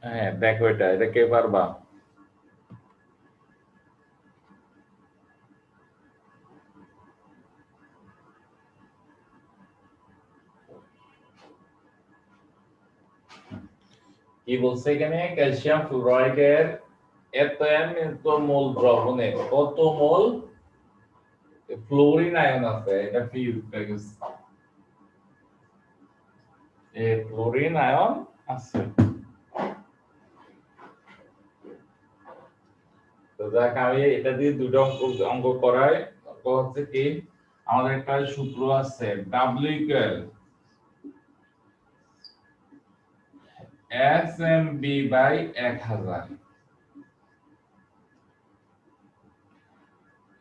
হ্যাঁ দেখো এটা কে পারবা? কি বলছে এখানে? ক্যালসিয়াম ফ্লোরাইডের এত এত মোল দ্রবণে কত মোল ফ্লোরিন আয়ন আছে? এটা ফিউজ ফ্লোরিন আয়ন আছে। তো দেখ আমি এটা দিয়ে দুটো অঙ্ক করাই। হচ্ছে কি, আমাদের একটা সূত্র আছে W ইকুয়াল SMB বাই 1000।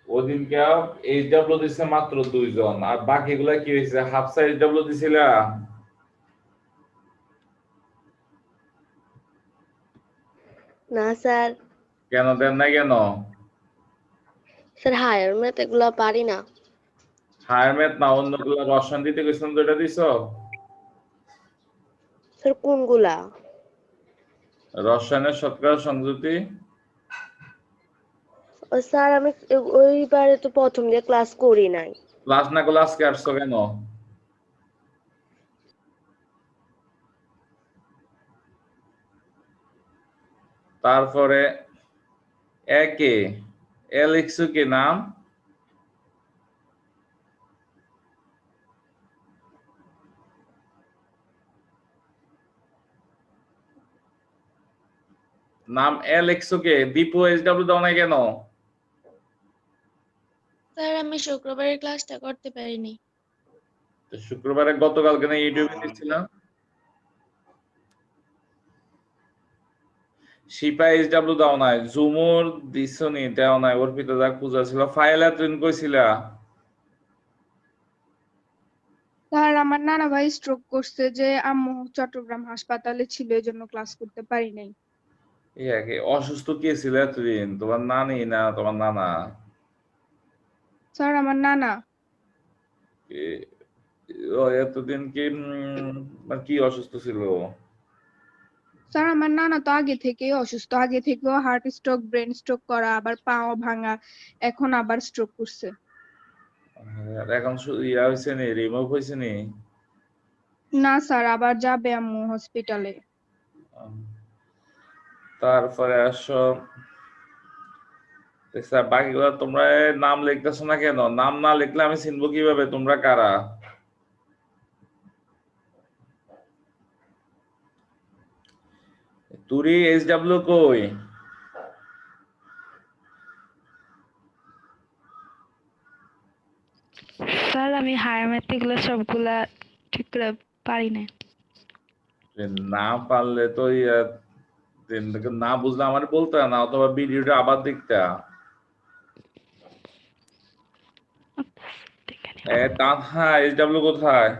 ওদিনকে HW দিছে মাত্র 2 জন, আর বাকিগুলা কি হয়েছে? হাফ সাইজ HW দিছিলা? না স্যার। কেন দেন নাই কেন? স্যার হায়ার ম্যাথ এগুলা পারি না। হায়ার ম্যাথ না, অন্যগুলা রসায়ন দিতে গেছিলাম তো এটা দিছো? স্যার কোনগুলা? রসায়নের শতকরা সংযুতি। ও স্যার আমি ওইবারে তো প্রথম দিয়ে ক্লাস করি নাই। ক্লাস না করলে আজকে আসছো কেন? তারপরে একে লিখছো কি নাম? নাম লিখছো কে? দীপু SW দাও নাই কেন? স্যার আমি শুক্রবারের ক্লাসটা করতে পারিনি। শুক্রবারে গতকালকে না ইউটিউবে দিচ্ছিলাম। শিপা SW দাও নাই, জুমুর দিছনি দাও নাই, অর্পিতা দা পূজা ছিল, ফাইলা তুমি কইছিলা? স্যার আমার নানা ভাই স্ট্রোক করছে, যে আম্মু চট্টগ্রাম হাসপাতালে ছিল, এই জন্য ক্লাস করতে পারি নাই। অসুস্থ কে ছিল এতদিন? তোমার নানি না তোমার নানা? স্যার আমার নানা। এতদিন কি কি অসুস্থ ছিল? স্যার আমার নানা তো আগে থেকেই অসুস্থ, আগে থেকেও হার্ট স্ট্রোক, ব্রেন স্ট্রোক করা, আবার পাও ভাঙা, এখন আবার স্ট্রোক করছে। আর এখন ইয়া হয়েছে নি, রিমুভ হয়েছে নি? না স্যার, আবার যাবে আম্মু হসপিটালে। তারপরে আসো, স্যার বাকিগুলো তোমরা নাম লিখতেছো না কেন? নাম না লিখলে আমি চিনবো কিভাবে তোমরা কারা? তুরি SW কই? স্যার আমি হায়ার ম্যাথ এগুলো সবগুলা ঠিক করে পারি না। না পারলে তো না বুঝলে আমার বলতে না, অথবা ভিডিওটা আবার দেখতে। তানহা SW কোথায়?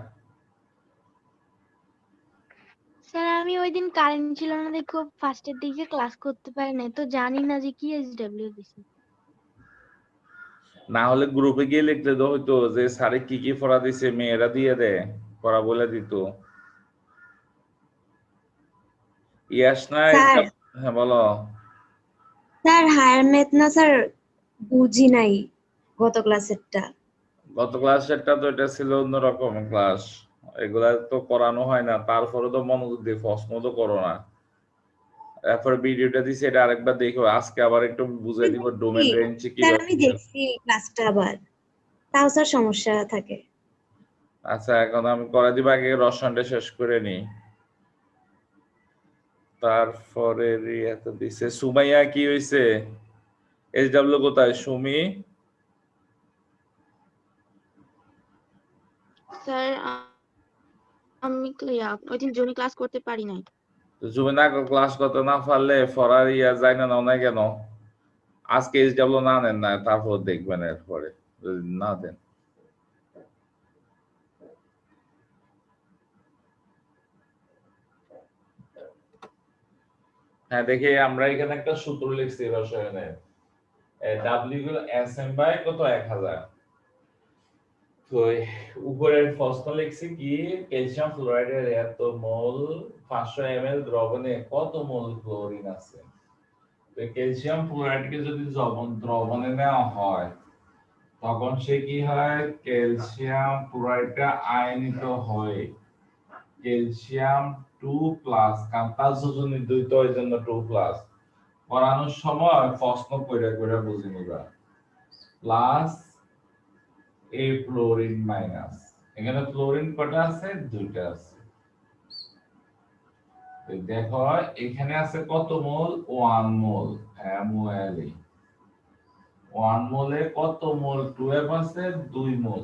স্যার আমি ওই দিন কারেন্ট ছিল না দেখো ফার্স্টের দিকে ক্লাস করতে পারি নাই, তো জানি না যে কি SW দিছে। না হলে গ্রুপে গিয়ে লিখলে তো হইতো যে স্যারে কি কি পড়া দিছে, মেয়েরা দিয়ে দেয়, পড়া বলে দিত। ইয়াস না স্যার হ্যাঁ বলো। স্যার হায়ার ম্যাথ না স্যার, বুঝি নাই গত ক্লাসেরটা। গত ক্লাসেরটা তো এটা ছিল অন্যরকম ক্লাস, এগুলা তো করানো হয় না, তারপরে তো মনোযোগ দিয়ে প্রশ্ন তো করো না। এরপর ভিডিওটা দিছি, এটা আরেকবার দেখো, আজকে আবার একটু বুঝাই দিব ডোমেন রেঞ্জ স্যার কিভাবে। আমি দেখছি ক্লাসটা আবার, তাও স্যার সমস্যা থাকে। আচ্ছা এখন আমি করে দিব, আগে রসায়নটা শেষ করে নি। তারপরে রিয়াতে দিছে। সুমাইয়া কি হইছে? SW কোথায়? সুমি স্যার আমি ওই দিন জুনি ক্লাস করতে পারি নাই। জুমিনা ক্লাস করতে না পারলে ফরার ইয়া যায় না, নাও না কেন? আজকে SW না নেন না, তারপর দেখবেন এরপরে যদি না দেন। হ্যাঁ দেখি, আমরা এখানে একটা সূত্র লিখছি রসায়নের। W ইকুয়াল SM বাই কত 1000। তো উপরের প্রশ্ন লিখছি কি ক্যালসিয়াম ফ্লোরাইডের এত মোল 500 ml দ্রবণে কত মোল ক্লোরিন আছে। তো ক্যালসিয়াম ফ্লোরাইডকে যদি দ্রবণে নেওয়া হয় তখন সে কি হয়, ক্যালসিয়াম ফ্লোরাইডটা আয়নিত হয় ক্যালসিয়াম 2+, কারণ তার যোজন নির্ধারিত হয় জন্য 2+, পড়ানোর সময় প্রশ্ন কইরা কইরা বুঝে নিবা, প্লাস এ ফ্লোরিন মাইনাস, এখানে ফ্লোরিন কটা আছে, দুইটা আছে। দেখো এখানে আছে কত মোল, 1 মোল MOLE, 1 মোলে কত মোল 12 আছে, 2 মোল।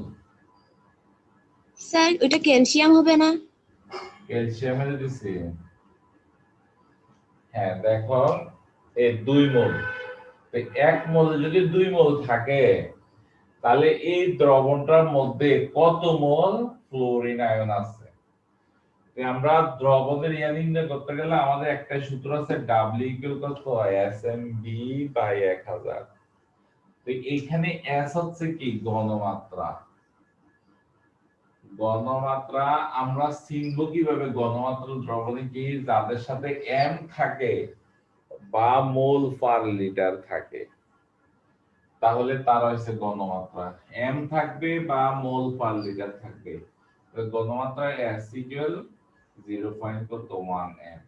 স্যার ওটা ক্যালসিয়াম হবে না? ক্যালসিয়ামের দিছি, হ্যাঁ দেখো এই 2 মোল, তো 1 মোলে যদি 2 মোল থাকে তাহলে এই দ্রবণটার মধ্যে কত মোল ফ্লোরিন আয়ন আছে। তো আমরা দ্রবণের ইয়া নির্ণয় করতে গেলে আমাদের একটা সূত্র আছে W কত, SMB/1000। তো এখানে S হচ্ছে কি ঘনমাত্রা, ঘনমাত্রা আমরা চিনব কিভাবে, ঘনমাত্রা দ্রবণে কি যাদের সাথে M থাকে বা মোল পার লিটার থাকে তাহলে তার হচ্ছে ঘনমাত্রা, M থাকবে বা মোল পার লিটার থাকবে। তো ঘনমাত্রা S = 0.1 M।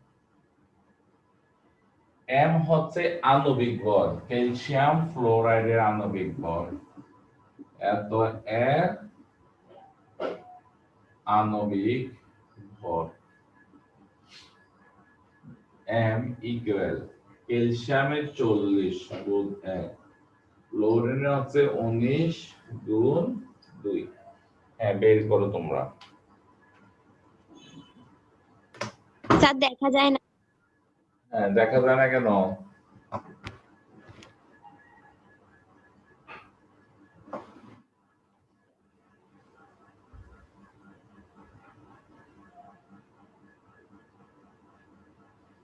M হচ্ছে আণবিক ভর, ক্যালসিয়াম ফ্লোরাইডের আণবিক ভর, এত এর আণবিক ভর। M ইকুয়াল ক্যালসিয়ামের 40 গুণ 1, ফ্লোরিনের হচ্ছে 19 গুণ 2। হ্যাঁ বের করো তোমরা। স্যার দেখা যায় না। হ্যাঁ দেখা যায় না কেন?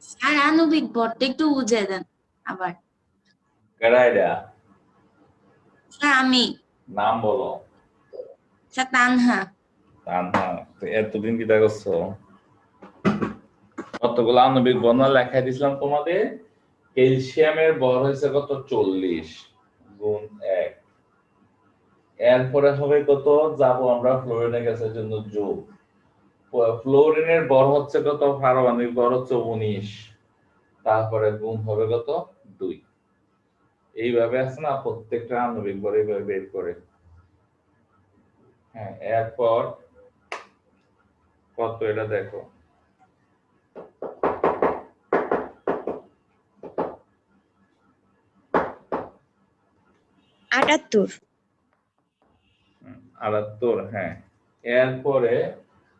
স্যার আণবিক ভরটা একটু বুঝিয়ে দেন আবার। কেডা এটা? স্যার আমি। নাম বলো। স্যার তানহা। তানহা, তো এতদিন কি করছো? কতগুলো আণবিক ভর লেখাই দিছিলাম তোমাদের। ক্যালসিয়ামের ভর হয়েছে কত, 40 গুণ 1। এরপরে হবে কত, যাবো আমরা ফ্লোরিনের গ্যাসের জন্য যোগ, ফ্লোরিনের ভর হচ্ছে কত, পারমাণবিক ভর হচ্ছে 19, তারপরে গুণ হবে কত, 2। এইভাবে আছে না প্রত্যেকটা আণবিক ভর এইভাবে বের করে। হ্যাঁ এরপর কত এটা দেখো, আটাত্তর। 78। হ্যাঁ এরপরে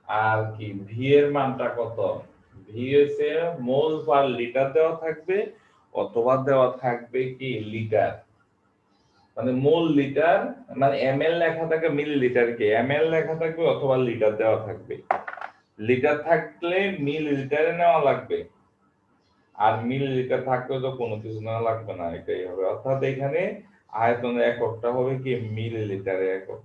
আর কি ভি এর মানটা কত, ভি হচ্ছে মোল পার লিটার দেওয়া থাকবে অথবা দেওয়া থাকবে কি লিটার, মানে মোল লিটার, মানে এমএল লেখা থাকে মিলিলিটার কে এমএল লেখা থাকবে অথবা লিটার দেওয়া থাকবে। লিটার থাকলে মিলিলিটারে নেওয়া লাগবে, আর মিলিলিটার থাকলে তো কোনো কিছু নেওয়া লাগবে না, এটাই হবে। অর্থাৎ এখানে আয়তনের এককটা হবে কি মিলিলিটারে একক।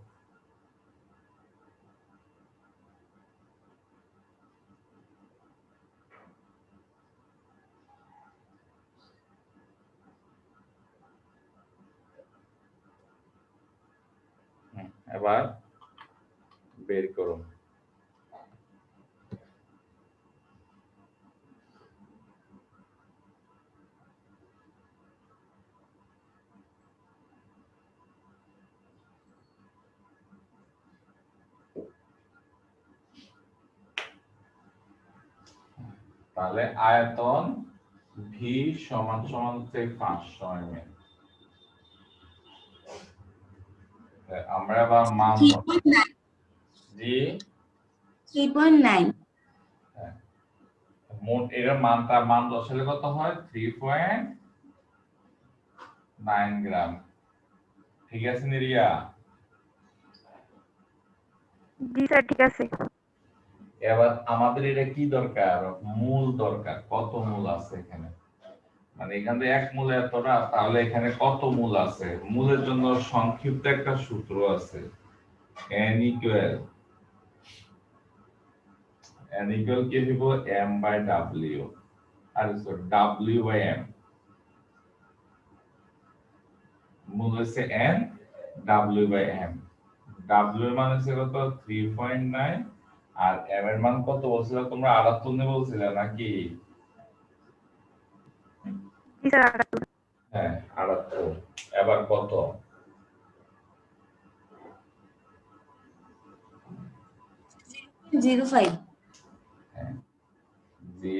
এবার বের করুন। তাহলে আয়তন ভি সমান সমান হচ্ছে 500 ml। আমরা আবার মান জি 3.9। মোট এর মানটা মান বসালে কত হয়, 3.9 গ্রাম। ঠিক আছে নিরিয়া? জি স্যার ঠিক আছে। এবার আমাদের এটা কি দরকার, মূল দরকার, কত মূল আছে এখানে, মানে এখান থেকে 1 মূল এতটা, তাহলে এখানে কত মূল আছে। মূলের জন্য সংক্ষিপ্ত একটা সূত্র আছে, n equal কি দিব m by w R w by m মূল হচ্ছে n w by m w এর মান হচ্ছে কত 3.9 আর m এর মান কত বলছিল তোমরা 78 নে বলছিলে নাকি হ্যাঁ 78 এবার কত 0.05 05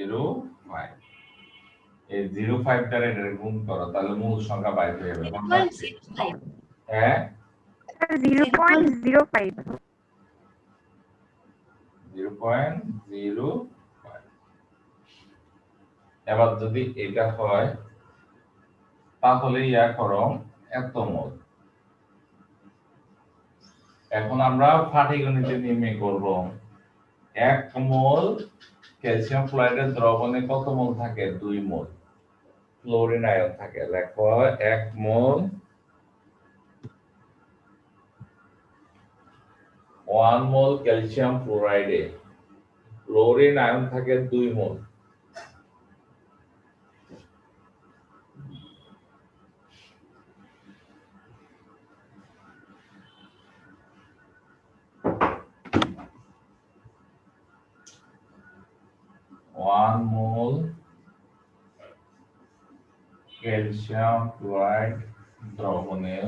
এই 05 দ্বারা এটা গুণ করো তাহলে মূল সংখ্যা বাইর হয়ে যাবে কোনটা 0.05 হ্যাঁ 0.05 0.05 এবার যদি এটা হয় তাহলে ইয়া করো এত মোল এখন আমরা পাটিগণিতে নির্ণয় করব 1 মোল ক্যালসিয়াম ফ্লোরাইডের দ্রবণে কত মোল থাকে 2 মোল ক্লোরিন আয়ন থাকে লেখো 1 মোল 1 মোল ক্যালসিয়াম ফ্লোরাইডে ক্লোরিন আয়ন থাকে 2 মোল মোল ক্যালসিয়াম ক্লোরাইড দ্রবণে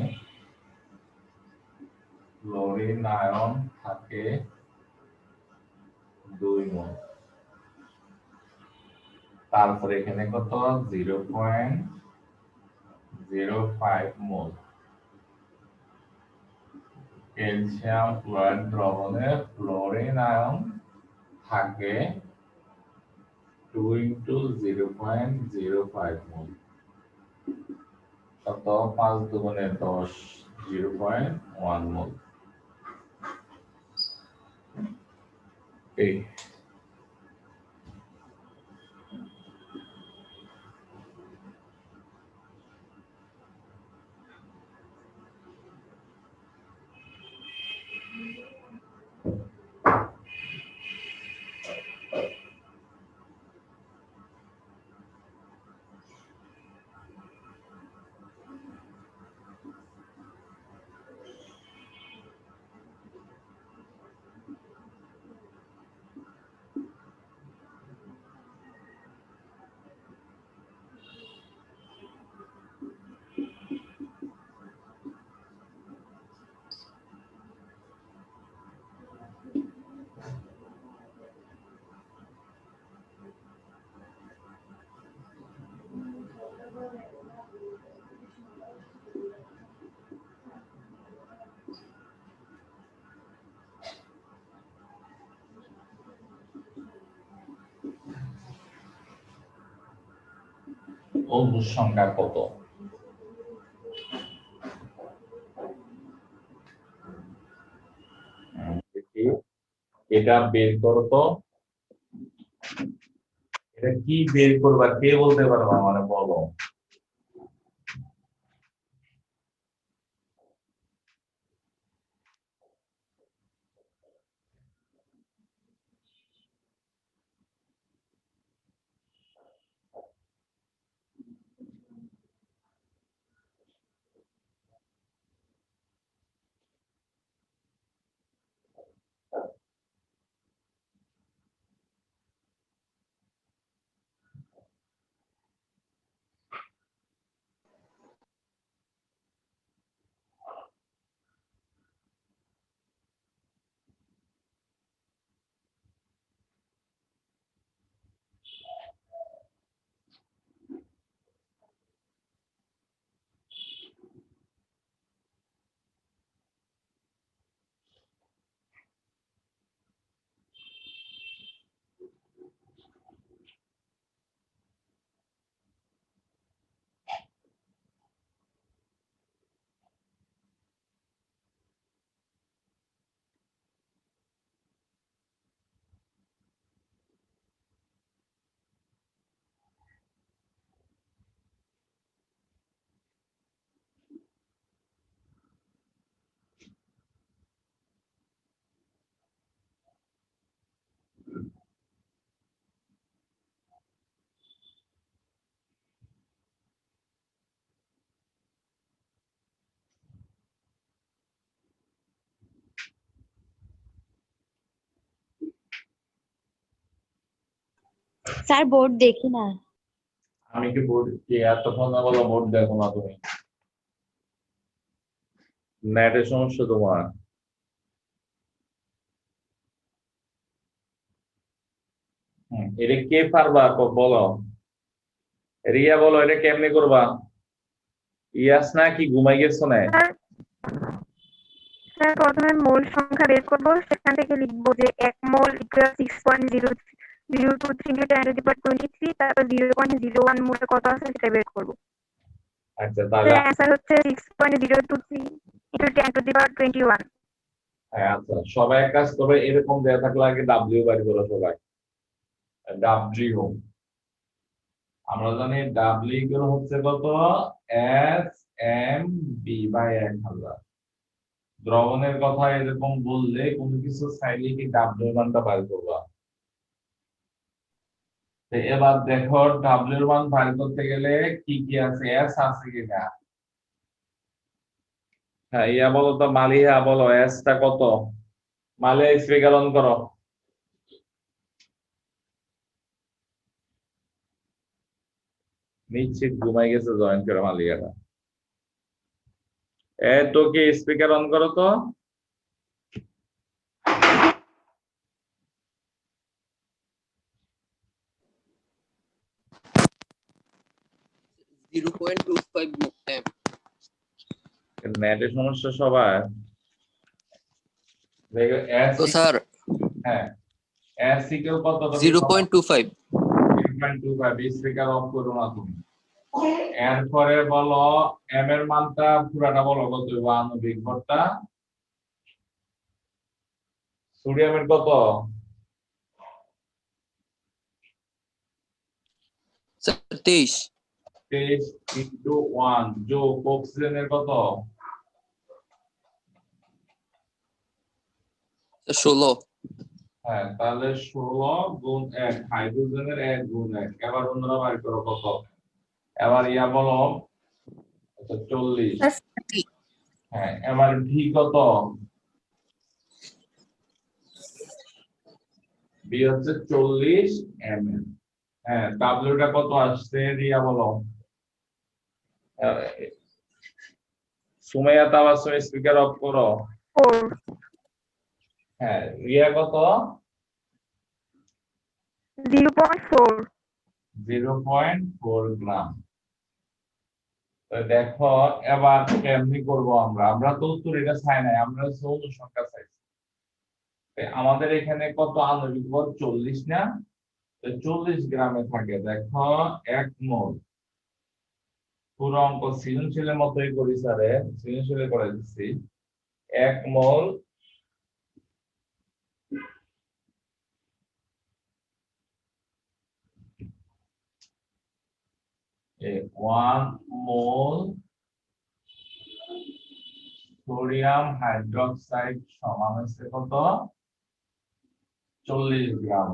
ক্লোরিন আয়ন থাকে 2 মোল তারপরে এখানে কত 0.05 মোল ক্যালসিয়াম ক্লোরাইড দ্রবণে ক্লোরিন আয়ন থাকে 2 into 0.05 মোল কত 5 দুগুণে 10 0.1 মোল এই অণুর সংখ্যা কত দেখি এটা বের করো তো এটা কি বের করবা কে বলতে পারবা মানে বলো স্যার বোর্ড দেখি না। আমি কি বোর্ড কি এতক্ষণ না বলো বোর্ড দেখো না তুমি? নেটের সমস্যা তোমার। এটা কে পারবা বলো? রিয়া বলো এটা কেমনে করবা? ইয়াস না কি ঘুমাই গেছো না? স্যার প্রথমে মোল সংখ্যা বের করব, সেখান থেকে লিখবো যে 1 মোল equal 6.002 into 10 to the power 23, তারপর 0.01 মোলে কত আছে সেটা বের করব। আচ্ছা তাহলে স্যার অ্যান্সার হচ্ছে 6.023 into 10 to the power 21। হ্যাঁ, আচ্ছা সবাই এক কাজ করবে, এরকম দেওয়া থাকলে আগে ডাব্লিউ বাড়ি করো সবাই। ডাব্লিউ আমরা জানি ডাব্লিউ ইকুয়াল হচ্ছে কত? S M B by 1000। দ্রবণের কথা এরকম বললে কোনো কিছু চাইলে কি ডাব্লিউ মানটা বার করবা। তো এবার দেখো ডাব্লিউ এর মান বার করতে গেলে কি কি আছে, এস আছে কিনা? হ্যাঁ ইয়া বলো তো, মালিহা বলো এস টা কত? মালিহা স্পিকার অন করো। নিশ্চিত ঘুমাই গেছে জয়েন করে মালিহাটা। তো কি স্পিকার অন করো তো। নেটের সমস্যা সবার। দেখো এস স্যার হ্যাঁ এস ইকুয়াল কত? 0.25। 0.25 স্পিকার অফ করো না তুমি। এরপরে বলো এম এর মানটা পুরাটা বলো কত? 1 বিগ ভরটা। সোডিয়ামের কত? স্যার 23। 23 into 1 যোগ অক্সিজেনের কত? 16। হ্যাঁ তাহলে 16 গুণ 1, হাইড্রোজেনের 1 গুণ 1। এবার অন্যরা বাইর করো কত? এবার ইয়া বলো 40। হ্যাঁ এবার ভি কত? বি হচ্ছে 40 ml। হ্যাঁ ডাব্লিউটা কত আসছে রিয়া বলো। সুমাইয়া তাবাসসুম স্পিকার অফ করো। 4। হ্যাঁ রিয়া কত? 0.4। 0.4 গ্রাম। তো দেখো এবার কেমনি করব আমরা তো উত্তর এটা চাই নাই, আমরা যৌন সংখ্যা চাইছি। আমাদের এখানে কত আণবিক ভর? 40 না? 40 গ্রামে থাকে। দেখো 1 মোল, পুরো অঙ্ক সৃজনশীলের মতোই করি স্যারে, সৃজনশীলে করে দিচ্ছি। 1 মোল সোডিয়াম হাইড্রোক্সাইড সমান হচ্ছে কত? 40 গ্রাম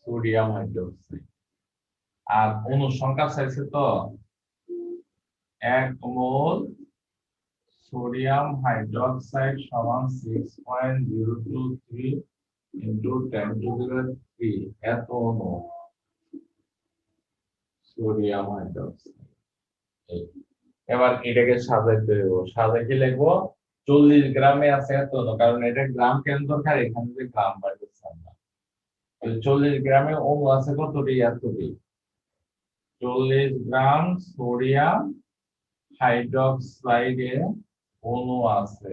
সোডিয়াম হাইড্রোক্সাইড। আর অনুসংখ্যা চাইছে তো 1 মোল সোডিয়াম হাইড্রোক্সাইড সমান 6.023 into 10 to the power 3 এত অণু সোডিয়াম হাইড্রোক্সাইড। এবার এটাকে সাজাইতে দেবো। সাজাই লিখবো 40 গ্রামে আছে এত অণু, কারণ এটা গ্রাম কেন দরকার, এখানে যে গ্রাম পাইতেছে আমরা। 40 গ্রামে অণু আছে কতটি? এতটি। 40 গ্রাম সোডিয়াম হাইড্রোক্সাইডে অণু আছে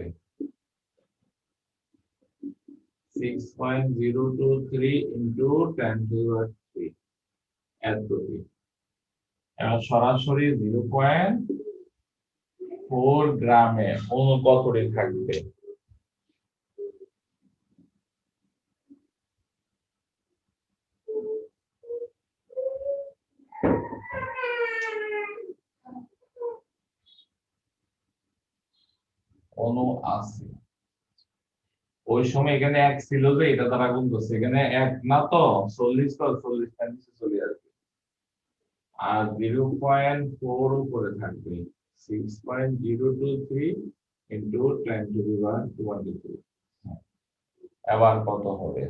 6.023 into 10 to the power 3 এতটি। এবার সরাসরি 0.4 গ্রামে অণু কতটি থাকবে? অণু আছে ওই সময় এখানে 1 ছিল যে এটা দ্বারা গুণ করছে, এখানে 1 না তো 40 তো 40 টা নিচে চলে আসবে। আর 0.4 উপরে থাকবে 6.023 into 10 to the power 22। এবার কত হবে?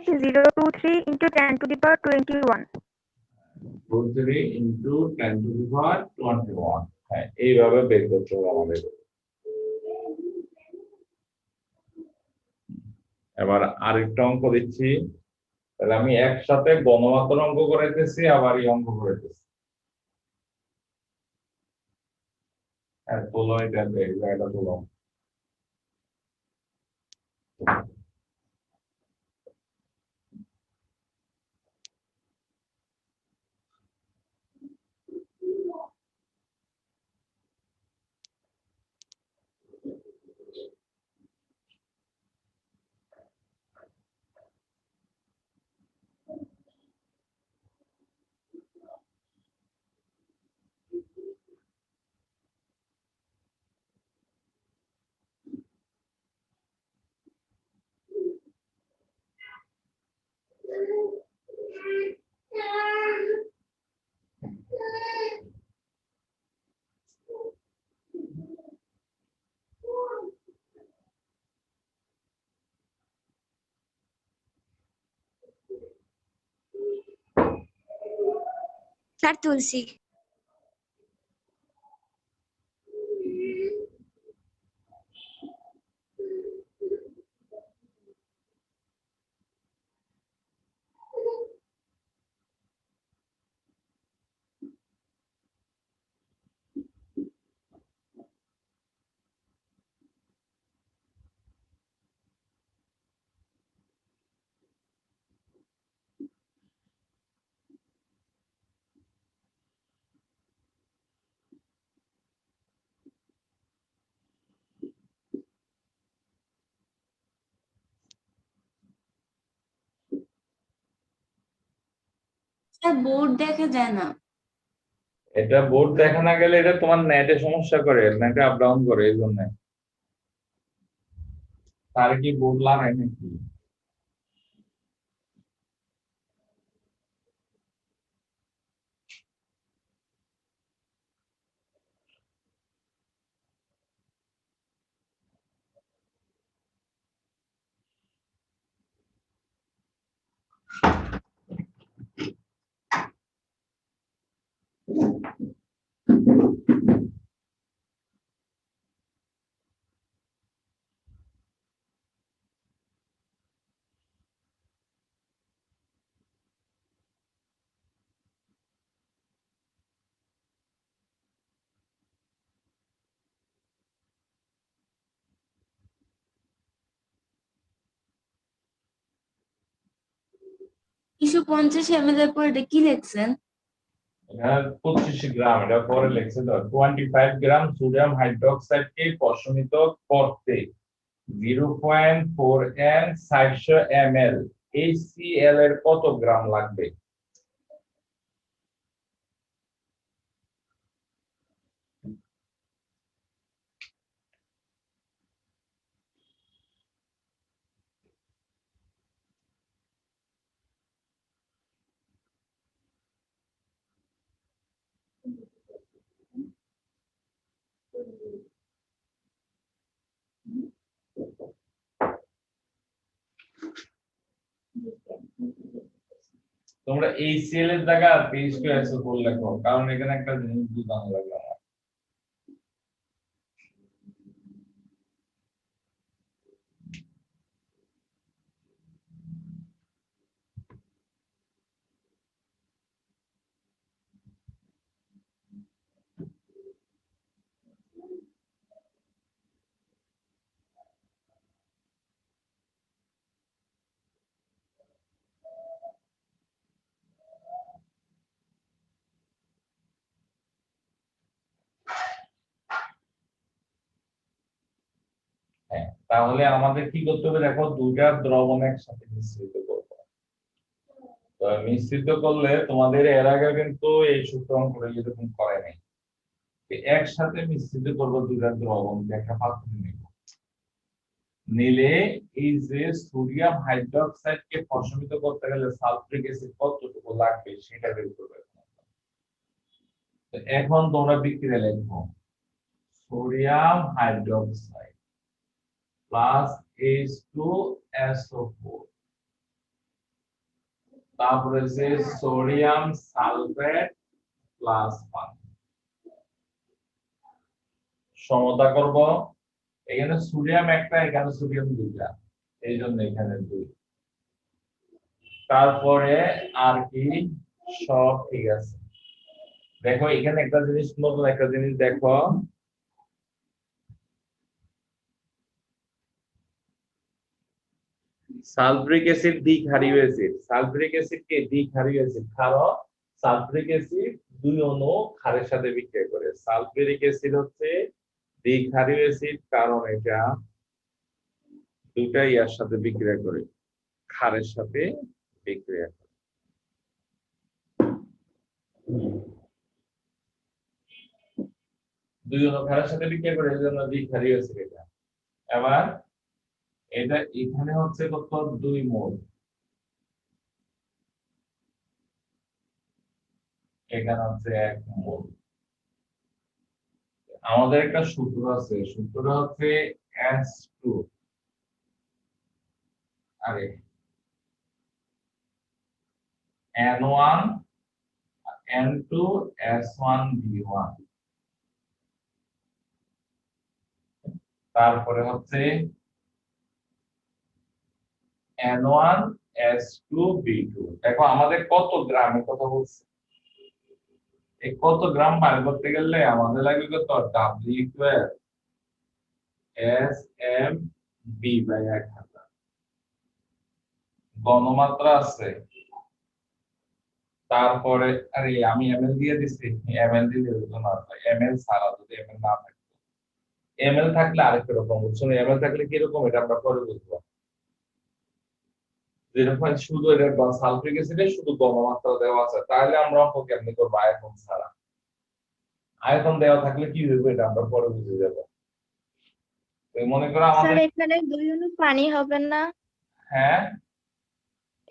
023 into 10 to the power 21. 23 into 10 to the power 21 হ্যাঁ এইভাবে বের করতে হবে আমাদের এবার আরেকটা অঙ্ক দিচ্ছি তাহলে আমি একসাথে গণমাত্রার অঙ্ক করাইতেছি আবার এই অঙ্ক করাইতেছি হ্যাঁ তোলো এটা তোলো স্যার তুলসী। স্যার বোর্ড দেখা যায় না। এটা বোর্ড দেখা না গেলে এটা তোমার নেটে সমস্যা করে নেটে আপ ডাউন করে এই জন্য তার কি বোর্ড লাগায় নাকি কিছু 50 ml এর পর এটা কি লিখছেন? এটা 25 গ্রাম এটা পরে লিখছে তো 25 গ্রাম সোডিয়াম হাইড্রোক্সাইডকে প্রশমিত করতে 0.4 n 700 ml HCl এর কত গ্রাম লাগবে তোমরা HCl এর জায়গা H2SO4 লেখো কারণ এখানে একটা জিনিস বুঝানো লাগবে আমার হ্যাঁ তাহলে আমাদের কি করতে হবে দেখো দুইটা দ্রবণ একসাথে মিশ্রিত করব তো মিশ্রিত করলে তোমাদের এর আগে কিন্তু এই সূত্রণ করে এরকম করে নাই একসাথে মিশ্রিত করব দুইটা দ্রবণ একটা পাত্রে নেব নিলে এই যে সোডিয়াম হাইড্রোক্সাইডকে প্রশমিত করতে গেলে সালফিউরিক অ্যাসিড কতটুকু লাগবে সেটা বের করবে এখন তোমরা বিক্রিয়া লিখো সোডিয়াম হাইড্রোক্সাইড প্লাস H2SO4 তারপরে যে সোডিয়াম সালফেট প্লাস 1 সমতা করব। এখানে সোডিয়াম একটা, এখানে সোডিয়াম দুইটা, এই জন্য এখানে 2। তারপরে আর কি সব ঠিক আছে। দেখো এখানে একটা জিনিস, নতুন একটা জিনিস দেখো, সালফিউরিক অ্যাসিড দ্বিক্ষারীয় অ্যাসিড। সালফিউরিক অ্যাসিড কে দ্বিক্ষারীয় অ্যাসিড, কারণ সালফিউরিক অ্যাসিড 2 অণু ক্ষারের সাথে বিক্রিয়া করে। সালফিউরিক অ্যাসিড হচ্ছে দ্বিক্ষারীয় অ্যাসিড, কারণ এটা দুটাই এর সাথে বিক্রিয়া করে, ক্ষারের সাথে বিক্রিয়া করে। দুই অণু ক্ষারের সাথে বিক্রিয়া করে, এজন্য দ্বিক্ষারীয় অ্যাসিড এটা। এবার এটা এখানে হচ্ছে কত, 2 মোল, এখানে হচ্ছে 1 মোল। আমাদের একটা সূত্র আছে, সূত্র হচ্ছে S2 আরে N1 N2 S1 V1, তারপরে হচ্ছে N1 S2 V2। দেখো আমাদের কত গ্রামের কথা বলছে, এই কত গ্রাম বার করতে গেলে আমাদের লাগবে কত, W ইকুয়াল SM/1000। ঘনমাত্রা আছে, তারপরে আরে আমি ml দিয়ে দিছি, ml দিলে হতো না, ml ছাড়া যদি ml না থাকতো, ml থাকলে আরেকটা রকম, বুঝছো, ml থাকলে কি রকম এটা আমরা পরে বুঝবো। যেরকম শুধু এটা সালফিউরিক অ্যাসিডে শুধু ঘনমাত্রা দেওয়া আছে, তাহলে আমরা অঙ্ক কেমনে করবো আয়তন ছাড়া? আয়তন দেওয়া থাকলে কি হবে এটা আমরা পরে বুঝে যাব। মনে করো স্যার আমাদের, এখানে 2 অণু পানি হবে না? হ্যাঁ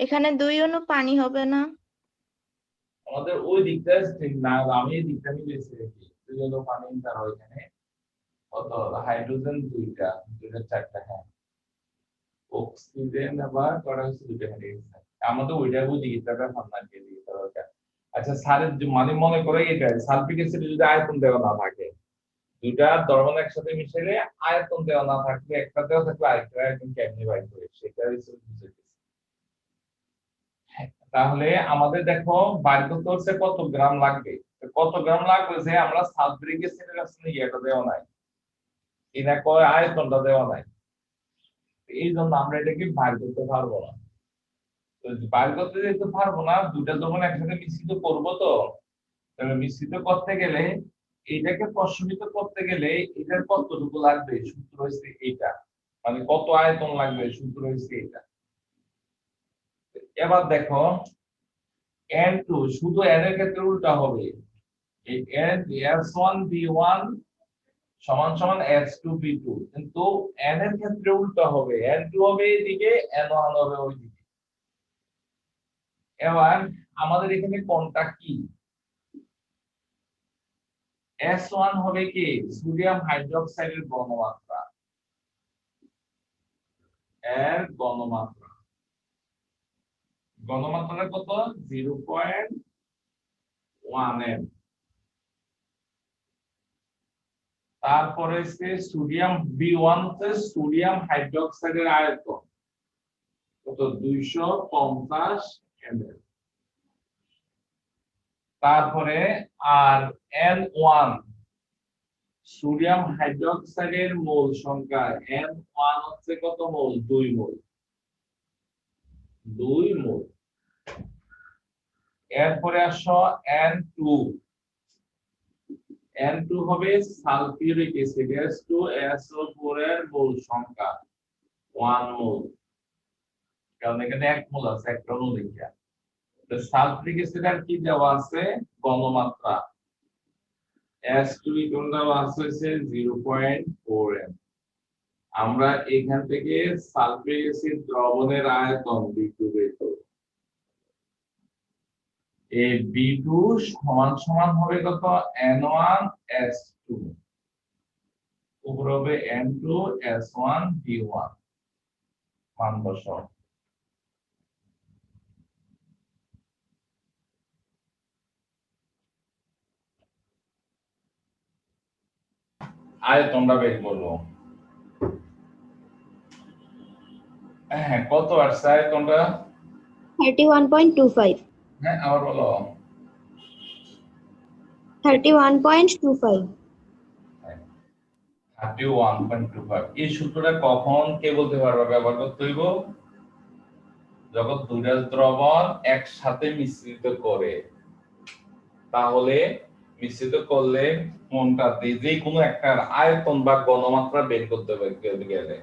এখানে 2 অণু পানি হবে না? আমাদের ওই দিকটা ঠিক না, আমি এই দিকটা নিয়ে বেশি রাখি। তুই যত পানি তার ওইখানে কত হাইড্রোজেন দুইটা, দুইটা চারটা, হ্যাঁ অক্সিজেন আবার করা হচ্ছে দুইটা, আমাদের ওইটা ওই দিকটা ভাবনা দিয়ে দিতে হবে। আচ্ছা স্যারের মানে মনে করে এটা সালফিক অ্যাসিড যদি আয়তন দেওয়া না থাকে, দুইটা দ্রবণ একসাথে মিশালে আয়তন দেওয়া না থাকলে একটা দেওয়া থাকলে আরেকটা আয়তন কেমনে বাইর করে সেটা বুঝেছি। তাহলে আমাদের দেখো বাইর করতে হচ্ছে কত গ্রাম লাগবে, কত গ্রাম লাগবে যে আমরা সালফিউরিক অ্যাসিডের আসলে এটা দেওয়া নাই, এটা কয় আয়তনটা দেওয়া নাই, এই জন্য আমরা এটাকে বাইর করতে পারবো না। তো বাইর করতে যেতে পারবো না, দুইটা যখন একসাথে মিশ্রিত করবো, তো তাহলে মিশ্রিত করতে গেলে এইটাকে প্রশমিত করতে গেলে এটার কতটুকু লাগবে, সূত্র হচ্ছে এইটা, মানে কত আয়তন লাগবে সূত্র হচ্ছে এটা। এবার দেখো N2 শুধু N এর ক্ষেত্রে উল্টা হবে, এই S1 V1 সমান সমান S2 V2, কিন্তু N এর ক্ষেত্রে উল্টা হবে, N2 হবে এইদিকে, N1 হবে ওইদিকে। এবার আমাদের এখানে কোনটা কি, S1 হবে কি সোডিয়াম হাইড্রোক্সাইডের ঘনমাত্রা, এর ঘনমাত্রা, ঘনমাত্রাটা কত 0.1 m। তারপরে হচ্ছে সোডিয়াম B1 হচ্ছে সোডিয়াম হাইড্রোক্সাইডের আয়তন কত 250 ml। তারপরে আর N1 সোডিয়াম হাইড্রোক্সাইডের মোল সংখ্যা, N1 হচ্ছে কত মোল, 2 মোল, 2 মোল। এরপরে আসো N2, N2 হবে সালফিউরিক অ্যাসিড, S2SO4 এর মোল সংখ্যা 1 মোল, কারণ এখানে 1 মোল আছে একটা অণু লিখা। তো সালফিউরিক অ্যাসিড আর কি দেওয়া আছে, ঘনমাত্রা S2 কোন দেওয়া আছে 0.4 m। আমরা এখান থেকে সালফিউরিক অ্যাসিড দ্রবণের আয়তন B2 বের করব। এই B2 সমান সমান হবে কত, N1S2 উপর হবে N2S1 V1, মান বসাও। আয়তনটা বের করব। হ্যাঁ, কত আসছে আয়তনটা? 31.25 হ্যাঁ, আবার বলো। 31.25 31.25। এই সূত্রটা কখন কে বলতে পারবে ব্যবহার করতে হইব? যখন দুইটা দ্রবণ একসাথে মিশ্রিত করে, তাহলে মিশ্রিত করলে কোনটাতে যে কোনো একটা আয়তন বা ঘনমাত্রা বের করতে গেলে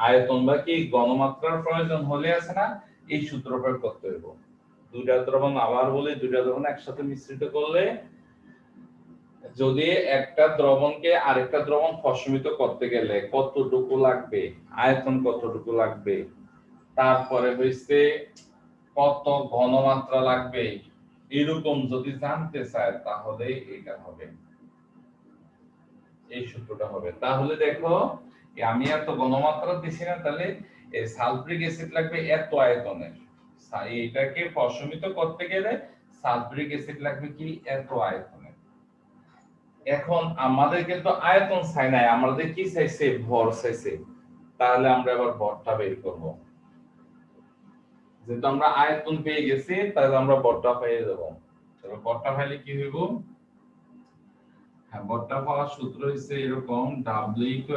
আয়তন বা কি ঘনমাত্রার প্রয়োজন হলে আছে না, এই সূত্র প্রয়োগ করতে হইব। দুইটা দ্রবণ, আবার বলি, দুইটা দ্রবণ একসাথে মিশ্রিত করলে যদি একটা দ্রবণকে আরেকটা দ্রবণ ফসমিত করতে গেলে কতটুকু লাগবে, আয়তন কতটুকু লাগবে, তারপরে হইছে কত ঘনমাত্রা লাগবে, এরকম যদি জানতে চায় তাহলে এটা হবে, এই সূত্রটা হবে। তাহলে দেখো আমি এত ঘনমাত্রা দিছি না, তাহলে এই সালফিউরিক অ্যাসিড লাগবে এত আয়তনের, এটাকে ফসমিত করতে গেলে সালফিউরিক অ্যাসিড লাগবে কি এত আয়তনের। এখন আমাদের কিন্তু আয়তন চাই নাই, আমাদের কি চাইছে, ভর চাইছে। তাহলে আমরা এবার ভরটা বের করব। যেহেতু আমরা আয়তন পেয়ে গেছি, তাহলে আমরা ভরটা পেয়ে যাব। তাহলে ভরটা পাইলে কি হইব? হ্যাঁ, ভরটা পাওয়ার সূত্র হচ্ছে এরকম, W =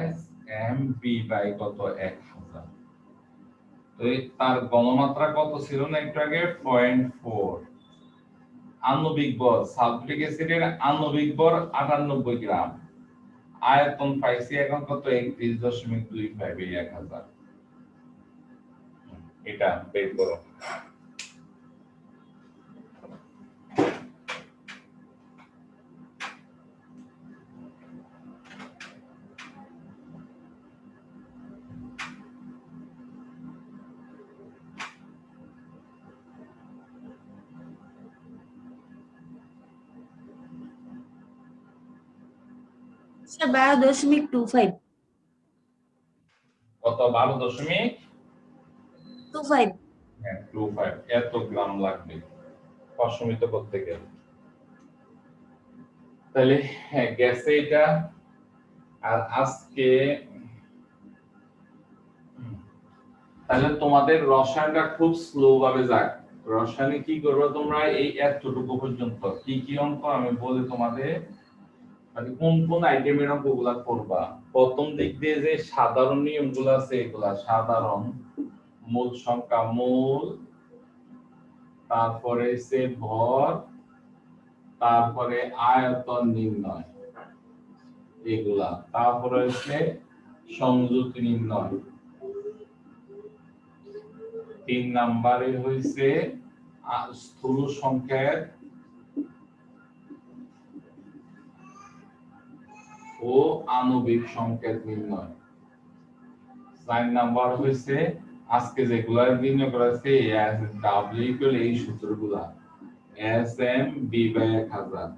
SMB বাই কত 1000। তো তার ঘনমাত্রা কত ছিল না একটু আগে, 0.4। আণবিক ভর, সালফিউরিক অ্যাসিডের আণবিক ভর 98 গ্রাম। আয়তন পাইছি এখন কত, 31.25 এই 1000। এটা বের করো। স্যার 12.25 কত, 12.25 এত গ্রাম লাগবে ফসমিত করতে গেলে। তাহলে হ্যাঁ গেছে এটা। আর আজকে তাহলে তোমাদের রসায়নটা খুব স্লো ভাবে যাক। রসায়নে কি করবে তোমরা, এই এতটুকু পর্যন্ত কি কি অঙ্ক আমি বলি তোমাদের, মানে কোন কোন আইটেমের অঙ্কগুলা করবা। প্রথম দিক দিয়ে যে সাধারণ নিয়মগুলো আছে, এগুলা সাধারণ, মূল সংখ্যা, মূল, তারপরে সে ভর, তারপরে আয়তন নির্ণয়, এগুলা, তারপরে হচ্ছে সংযুক্তি নির্ণয়। 3 নম্বরে হইছে স্থূল সংকেত ও আণবিক সংকেত নির্ণয়। 4 নাম্বার হইছে আজকে যেগুলা নির্ণয় করা হয়েছে, W = এই সূত্রগুলা, SMB/1000।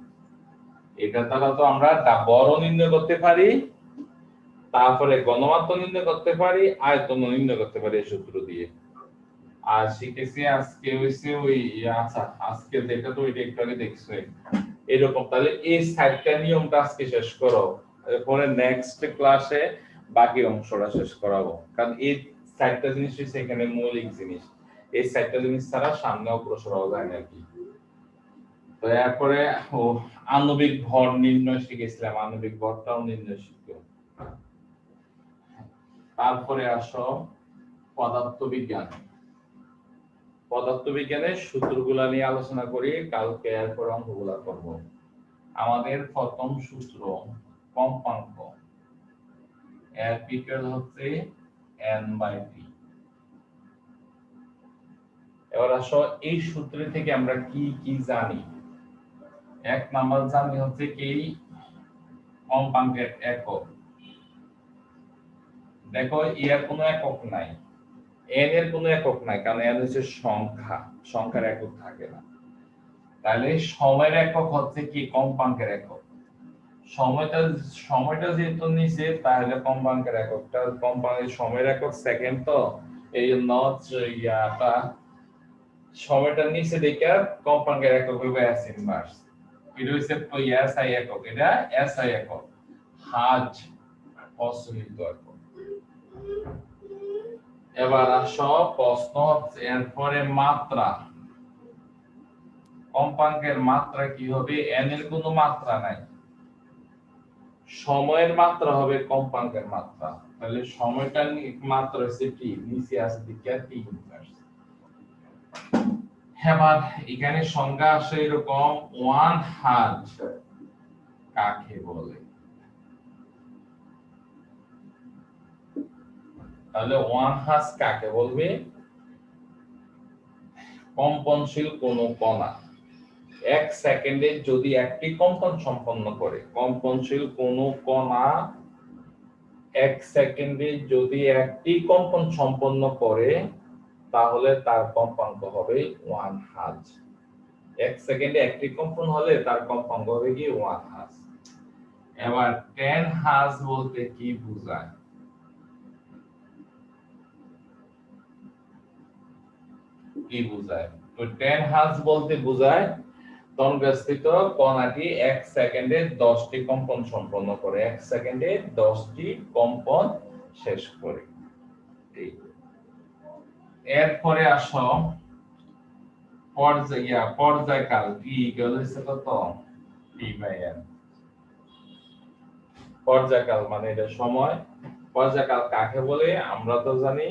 এটা দ্বারা তো আমরা ভরও নির্ণয় করতে পারি, তারপরে ঘনমাত্রা নির্ণয় করতে পারি, আয়তন নির্ণয় করতে পারি এই সূত্র দিয়ে। আর শিখেছি আজকে হইছে ওই আচ্ছা, আজকে যেটা তো ওইটা একটু আগে দেখছো এরকম। তাহলে এই 4টা নিয়মটা আজকে শেষ করো, এরপরে নেক্সট ক্লাসে বাকি অংশটা শেষ করাবো। কারণ এই 4টা জিনিস হচ্ছে এখানে মৌলিক জিনিস, এই 4টা জিনিস ছাড়া সামনে অগ্রসর হওয়া যায় না কি। তো এরপরে আণবিক ভর নির্ণয় শিখেছিলাম, আণবিক ভরটাও নির্ণয় শিখবো। তারপরে আসো পদার্থবিজ্ঞান। পদার্থবিজ্ঞানের সূত্রগুলা নিয়ে আলোচনা করি কালকে, এরপর অঙ্কগুলা করব। আমাদের প্রথম সূত্র কম্পাঙ্ক, F = হচ্ছে N/T। এবার আসো এই সূত্র থেকে আমরা কি কি জানি। 1 নাম্বার জানি হচ্ছে কি কম্পাঙ্কের একক। দেখো এর কোনো একক নাই, n এর কোনো একক নাই, কারণ n হচ্ছে সংখ্যা, সংখ্যার একক থাকে না। তাহলে সময়ের একক হচ্ছে কি কম্পাঙ্কের একক। সময়টা যেহেতু নিচে, তাহলে কম্পাঙ্কের এককটা, কম্পাঙ্কের সময়ের একক সেকেন্ড, তো এই জন্য ইয়াটা সময়টা নিচে দেখে কম্পাঙ্কের একক হবে S ইনভার্স। এটা হচ্ছে এসআই একক, এটা এসআই একক, হাজ অসীমিত একক। এবার আসো প্রশ্ন হচ্ছে এরপরে মাত্রা, কম্পাঙ্কের মাত্রা কি হবে? n এর কোনো মাত্রা নাই, সময়ের মাত্রা হবে কম্পাঙ্কের মাত্রা। তাহলে সময়টার মাত্রা হচ্ছে t, নিচে আছে দিকে t ইনভার্স। এবার এখানে সংজ্ঞা আসে এরকম, 1 হার্জ কাকে বলে? তাহলে 1 হার্জ কাকে বলবে? কম্পনশীল কোন কণা 1 সেকেন্ডে যদি একটি কম্পন সম্পন্ন করে, কম্পনশীল কোন কণা 1 সেকেন্ডে যদি একটি কম্পন সম্পন্ন করে তাহলে তার কম্পাঙ্ক হবে 1 হার্জ। 1 সেকেন্ডে একটি কম্পন হলে তার কম্পাঙ্ক হবে কি 1 হার্জ। এবার 10 হার্জ বলতে কি বোঝায়? কি বোঝায়? তো 10 হার্জ বলতে বোঝায় তরঙ্গস্থিত কণাটি 1 সেকেন্ডে 10টি কম্পন সম্পন্ন করে, 1 সেকেন্ডে 10টি কম্পন শেষ করে। এরপরে আসো পর্যায়কাল, টি ইকুয়াল হচ্ছে কত? t/n। পর্যায়কাল মানে এটা সময়। পর্যায়কাল কাকে বলে? আমরা তো জানি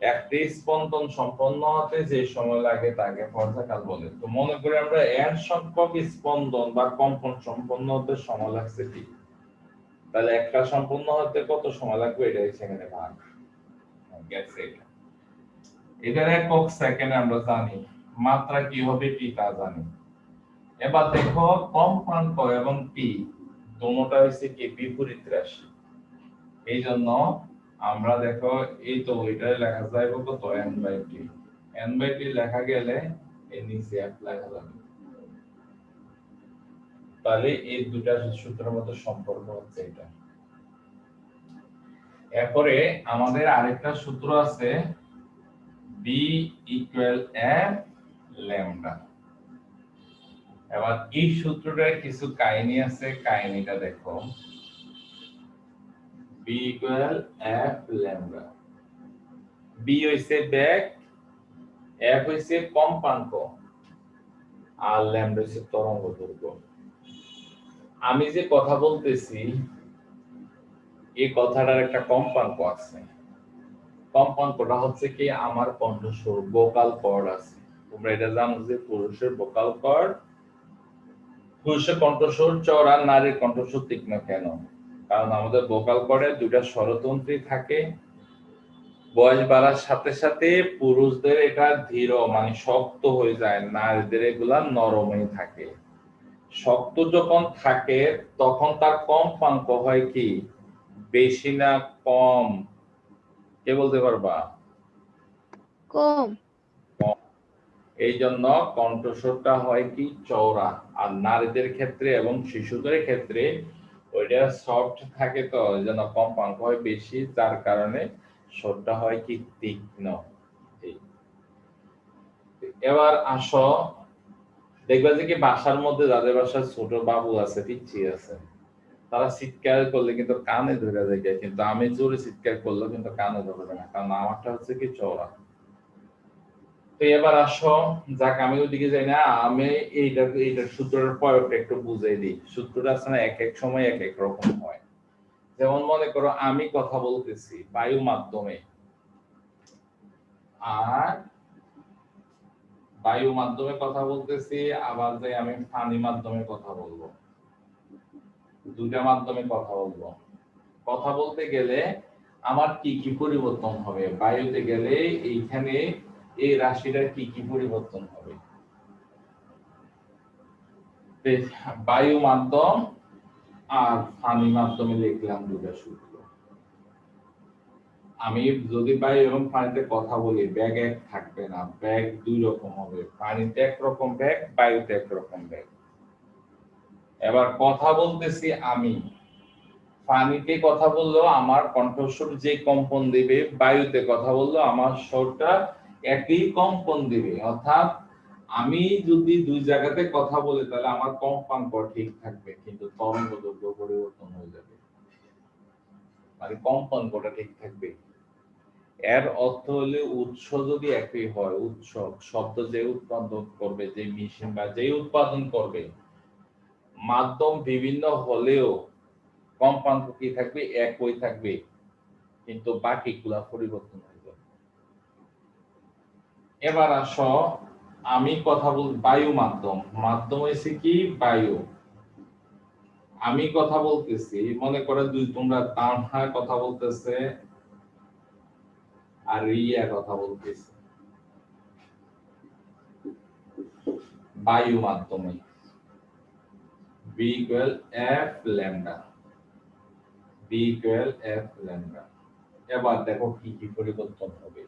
একটি স্পন্দন সম্পন্ন হতে যে সময় লাগে তাকে পর্যায়কাল বলে। তো মনে করি আমরা n সংখ্যক স্পন্দন বা কম্পন সম্পন্ন হতে সময় লাগছে t, তাহলে একটা সম্পন্ন হতে কত সময় লাগবে এটা সেখানে ভাগ গেছে। এটার একক সেকেন্ডে আমরা জানি, মাত্রা কি হবে t তা জানি। এবার দেখো কম্পাঙ্ক এবং p দুটোটা হচ্ছে কি বিপরীত রাশি, এই জন্য আমরা দেখো এই তো এটা লেখা যায় কত n/t, n/t লেখা গেলে এর নিচে f লেখা যাবে। তাহলে এই দুটা সূত্রের মধ্যে সম্পর্ক হচ্ছে এটা। এরপরে আমাদের আরেকটা সূত্র আছে b = f ল্যামডা। এবার এই সূত্রটার কিছু কাহিনী আছে, কাহিনীটা দেখো। b = f lambda. b হইছে বেগ, f হইছে কম্পাঙ্ক, আর ল্যামডা হইছে তরঙ্গদৈর্ঘ্য। আমি যে কথা বলতেছি এই কথাটার একটা কম্পাঙ্ক আছে। কম্পাঙ্কটা হচ্ছে কি আমার কণ্ঠস্বর, ভোকাল কর্ড আছে। তোমরা এটা জানো যে পুরুষের ভোকাল কর্ড, পুরুষের কণ্ঠস্বর চওড়া, নারীর কণ্ঠস্বর তীক্ষ্ণ। কেন? কারণ আমাদের ভোকাল কর্ডে দুইটা স্বরতন্ত্রী থাকে। বয়স বাড়ার সাথে সাথে পুরুষদের এটা ধীর মানে শক্ত হয়ে যায়, নারীদের এগুলা নরমই থাকে। শক্ত যখন থাকে তখন তার কম্পাঙ্ক হয় কি বেশি না কম? কে বলতে পারবা? কম। এই জন্য কণ্ঠস্বরটা হয় কি চওড়া, আর নারীদের ক্ষেত্রে এবং শিশুদের ক্ষেত্রে ওইটা সফট থাকে, তো এই জন্য কম্পাঙ্ক হয় বেশি, যার কারণে স্বরটা হয় কি তীক্ষ্ণ। এবার আসো দেখবা যে কি বাসার মধ্যে যাদের বাসায় ছোট বাবু আছে, পিচ্ছি আছে, তারা চিৎকার করলে কিন্তু কানে ধরে যায়, কিন্তু আমি জোরে চিৎকার করলে কিন্তু কানে ধরবে না, কারণ আমারটা হচ্ছে কি চওড়া। তো এবার আসো, যাক আমি ওইদিকে যাই না, আমি এইটার সূত্রের প্রয়োগটা একটু বুঝাই দিই। সূত্রটা আছে না এক এক সময় এক এক রকম হয়। যেমন মনে করো আমি কথা বলতেছি বায়ু মাধ্যমে, আর বায়ু মাধ্যমে কথা বলতেছি, আবার যাই আমি পানি মাধ্যমে কথা বলবো, দুটা মাধ্যমে কথা বলবো। কথা বলতে গেলে আমার কি কি পরিবর্তন হবে? বায়ুতে গেলে এইখানে এই রাশিটা কি কি পরিবর্তন হবে? বায়ু মাধ্যম আর পানি মাধ্যমে লিখলাম দুটা সূত্র। আমি যদি বায়ু এবং পানিতে কথা বলি, বেগ এক থাকবে না, বেগ দুই রকম হবে। পানিতে একরকম বেগ, বায়ুতে একরকম বেগ। এবার কথা বলতেছি আমি, পানিতে কথা বললেও আমার কণ্ঠস্বর যে কম্পন দিবে, বায়ুতে কথা বললেও আমার স্বরটা একই কম্পন দিবে। অর্থাৎ আমি যদি দুই জায়গাতে কথা বলি তাহলে আমার কম্পাঙ্ক ঠিক থাকবে, কিন্তু তরঙ্গ দৈর্ঘ্য পরিবর্তন হয়ে যাবে। মানে কম্পাঙ্কটা ঠিক থাকবে। এর অর্থ হলে উৎস যদি একই হয়, উৎস শব্দ যে উৎপাদন করবে, যে মেশিন বা যে উৎপাদন করবে, মাধ্যম বিভিন্ন হলেও কম্পাঙ্ক কি থাকবে? একই থাকবে, কিন্তু বাকিগুলা পরিবর্তন হয়ে যাবে। এবার আসো, আমি কথা বল বায়ু মাধ্যম। মাধ্যম হয়েছে কি? বায়ু। আমি কথা বলতেছি, মনে করে তোমরা তানহা কথা বলতেছে আর রিয়া কথা বলতেছে বায়ু মাধ্যমে। B equal F lambda, B equal F lambda। এবার দেখো কি কি পরিবর্তন হবে।